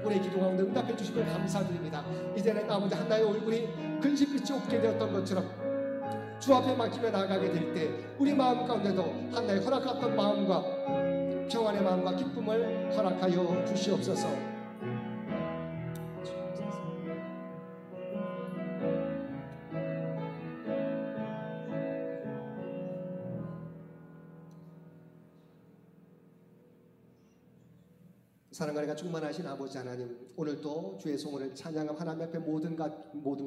우리의 기도 가운데 응답해 주시면 감사드립니다. 이제는 아버지 한나의 얼굴이 근심빛이 없게 되었던 것처럼 주 앞에 맡기며 나아가게 될 때 우리 마음 가운데도 한나의 허락했던 마음과 평안의 마음과 기쁨을 허락하여 주시옵소서. 사랑과 은혜가 충만하신 아버지 하나님, 오늘도 주의 성호를 찬양하며 하나님 앞에 모든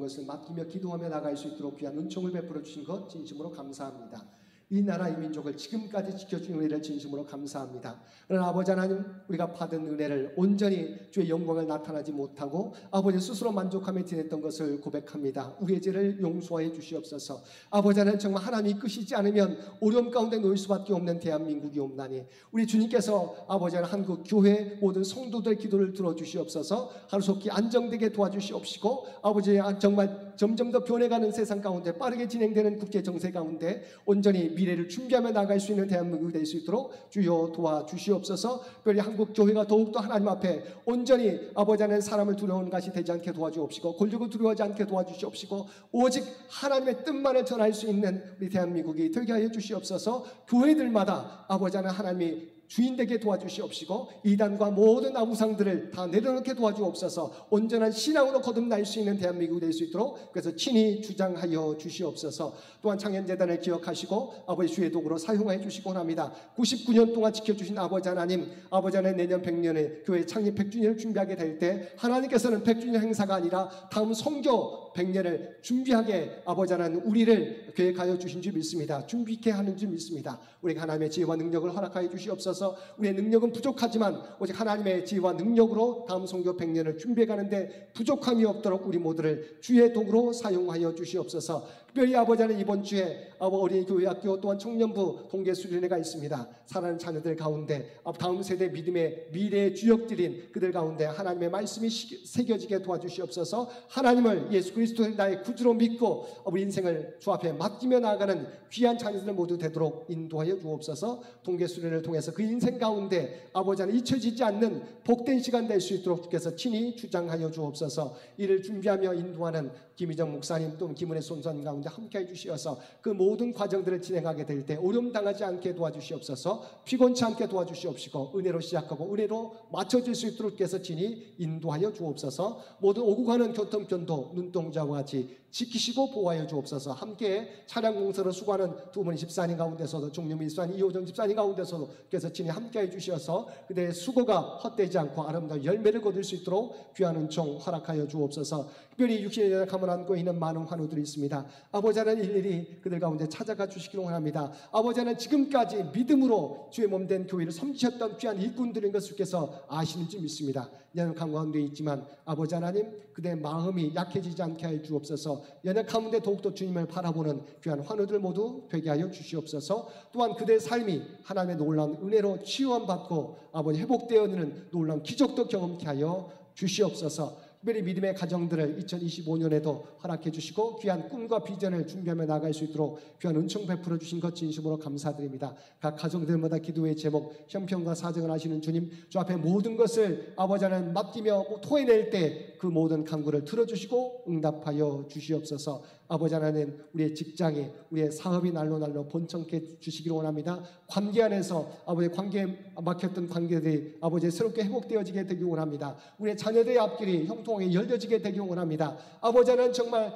것을 맡기며 기도하며 나갈 수 있도록 귀한 은총을 베풀어 주신 것 진심으로 감사합니다. 이 나라 이 민족을 지금까지 지켜준 은혜를 진심으로 감사합니다. 그러나 아버지 하나님 우리가 받은 은혜를 온전히 주의 영광을 나타나지 못하고 아버지 스스로 만족하며 지냈던 것을 고백합니다. 우리의 죄를 용서해 주시옵소서. 아버지 하나님 정말 하나님이 이끄시지 않으면 어려움 가운데 놓일 수밖에 없는 대한민국이 없나니 우리 주님께서 아버지 하나님 한국 교회 모든 성도들의 기도를 들어주시옵소서. 하루속히 안정되게 도와주시옵시고 아버지 정말 점점 더 변해가는 세상 가운데 빠르게 진행되는 국제 정세 가운데 온전히 미래를 준비하며 나갈 수 있는 대한민국이 될 수 있도록 주여 도와주시옵소서. 특별히 한국 교회가 더욱더 하나님 앞에 온전히 아버지 하나님 사람을 두려워하는 것이 되지 않게 도와주옵시고 권력을 두려워하지 않게 도와주시옵시고 오직 하나님의 뜻만을 전할 수 있는 우리 대한민국이 되게 하여 주시옵소서. 교회들마다 아버지 하나님 하나님이 주인되게 도와주시옵시고 이단과 모든 우상들을 다 내려놓게 도와주옵소서. 온전한 신앙으로 거듭날 수 있는 대한민국이 될 수 있도록 그래서 친히 주장하여 주시옵소서. 또한 창현재단을 기억하시고 아버지 주의 도구로 사용하여 주시기 원합니다. 99년 동안 지켜주신 아버지 하나님, 아버지 하나님 내년 100년에 교회 창립 100주년을 준비하게 될 때 하나님께서는 100주년 행사가 아니라 다음 성교 100년을 준비하게 아버지 하나님 우리를 계획하여 주신 줄 믿습니다. 준비케 하는 줄 믿습니다. 우리가 하나님의 지혜와 능력을 허락하여 주시옵소서. 우리의 능력은 부족하지만 오직 하나님의 지혜와 능력으로 다음 성교 100년을 준비해 가는데 부족함이 없도록 우리 모두를 주의 도구로 사용하여 주시옵소서. 특별히 아버지 하나님 이번 주에 어린이 교회학교 또한 청년부 동계 수련회가 있습니다. 사랑하는 자녀들 가운데 다음 세대 믿음의 미래의 주역들인 그들 가운데 하나님의 말씀이 새겨지게 도와주시옵소서. 하나님을 예수 그리스도를 나의 구주로 믿고 우리 인생을 주 앞에 맡기며 나아가는 귀한 자녀들 모두 되도록 인도하여 주옵소서. 동계 수련을 통해서 그 인생 가운데 아버지 하나님 잊혀지지 않는 복된 시간 될 수 있도록 주께서 친히 주장하여 주옵소서. 이를 준비하며 인도하는 김희정 목사님 또 김은혜 손선 가운데 함께해 주시어서 그 모든 과정들을 진행하게 될 때 어려움 당하지 않게 도와주시옵소서. 피곤치 않게 도와주시옵시고 은혜로 시작하고 은혜로 맞춰질 수 있도록 주께서 친히 인도하여 주옵소서. 모든 오고 가는 교통편도 눈동자와 같이 지키시고 보호하여 주옵소서. 함께 차량 공사로 수고하는 두 분의 집사님 가운데서도 종류미 집사님, 이호정 집사님 가운데서도 주께서 친히 함께해 주시어서 그들의 수고가 헛되지 않고 아름다운 열매를 거둘 수 있도록 귀한 은총 허락하여 주옵소서. 특별히 육신의 연약함을 안고 있는 많은 환우들이 있습니다. 아버지 하나님 일일이 그들 가운데 찾아가 주시기를 원합니다. 아버지 하나님 지금까지 믿음으로 주의 몸된 교회를 섬기셨던 귀한 일꾼들인 것을 주께서 아시는 줄 믿습니다. 연약함 가운데 있지만 아버지 하나님 그들의 마음이 약해지지 않게 하여 주옵소서. 연약함 가운데 더욱더 주님을 바라보는 귀한 환우들 모두 되게 하여 주시옵소서. 또한 그들의 삶이 하나님의 놀라운 은혜로 치유받고 아버지 회복되어지는 놀라운 기적도 경험케 하여 주시옵소서. 특별히 믿음의 가정들을 2025년에도 허락해 주시고 귀한 꿈과 비전을 준비하며 나갈 수 있도록 귀한 은총 베풀어 주신 것 진심으로 감사드립니다. 각 가정들마다 기도의 제목, 형편과 사정을 하시는 주님, 주 앞에 모든 것을 아버지 하나님 맡기며 토해낼 때 그 모든 간구를 들어주시고 응답하여 주시옵소서. 아버지 하나님, 우리의 직장이, 우리의 사업이 날로 번창케 주시기를 원합니다. 관계 안에서 아버지 관계에 막혔던 관계들이 아버지 새롭게 회복되어지게 되기 원합니다. 우리의 자녀들의 앞길이 형통하게 열려지게 되기 원합니다. 아버지 하나님, 정말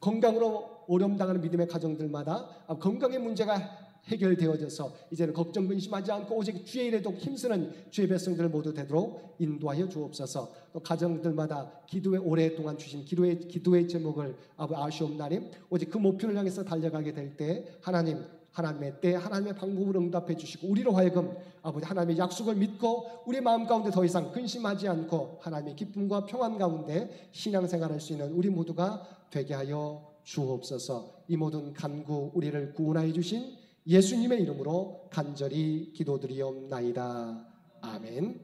건강으로 어려움 당하는 믿음의 가정들마다 건강의 문제가 해결되어져서 이제는 걱정 근심하지 않고 오직 주의 일에도 힘쓰는 주의 백성들 모두 되도록 인도하여 주옵소서. 또 가정들마다 기도에 오랫동안 주신 기도의 제목을 아시옵나니 오직 그 목표를 향해서 달려가게 될 때 하나님의 때 하나님의 방법으로 응답해 주시고 우리로 하여금 아버지 하나님의 약속을 믿고 우리 마음 가운데 더 이상 근심하지 않고 하나님의 기쁨과 평안 가운데 신앙생활할 수 있는 우리 모두가 되게 하여 주옵소서. 이 모든 간구 우리를 구원하여 주신 예수님의 이름으로 간절히 기도드리옵나이다. 아멘.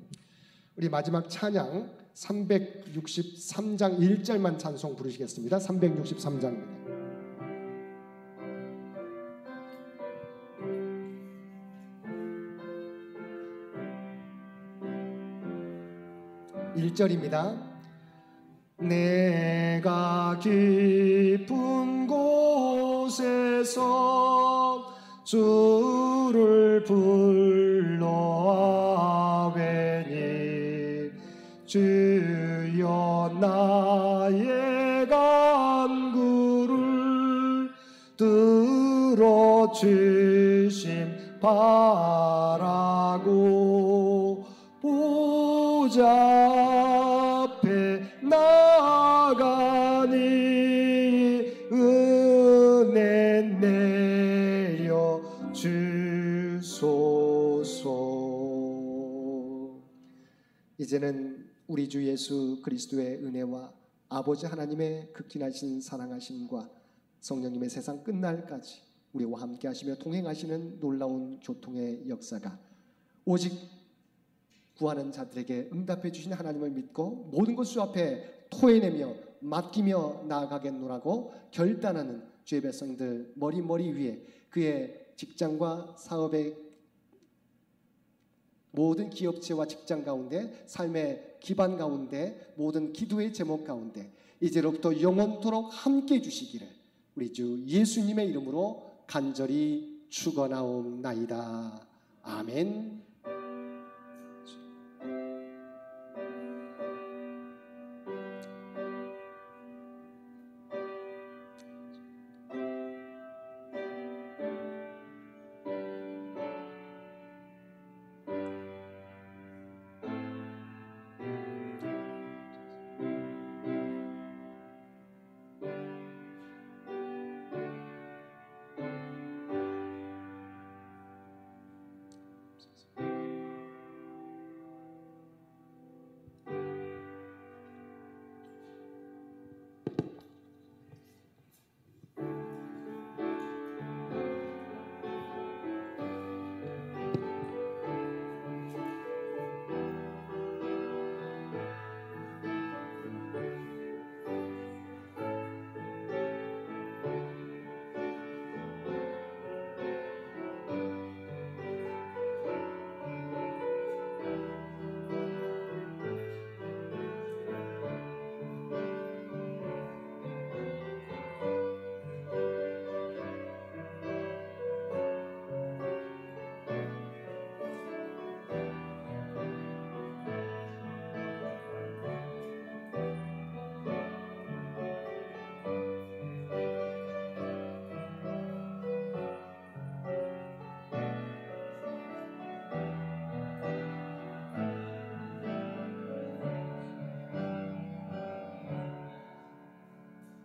우리 마지막 찬양 363장 1절만 찬송 부르시겠습니다. 363장입니다. 1절입니다. 내가 깊은 곳에서 주를 불러아뢰니 주여 나의 간구를 들어주심 바라고 보좌 앞에 나가니 은혜 내려 주소서. 이제는 우리 주 예수 그리스도의 은혜와 아버지 하나님의 극진하신 사랑하심과 성령님의 세상 끝날까지 우리와 함께 하시며 동행하시는 놀라운 교통의 역사가 오직 구하는 자들에게 응답해 주신 하나님을 믿고 모든 것을 앞에 토해내며 맡기며 나아가겠노라고 결단하는 주의 백성들 머리 위에 그의 직장과 사업의 모든 기업체와 직장 가운데 삶의 기반 가운데 모든 기도의 제목 가운데 이제로부터 영원토록 함께 해주시기를 우리 주 예수님의 이름으로 간절히 축원하옵나이다. 아멘.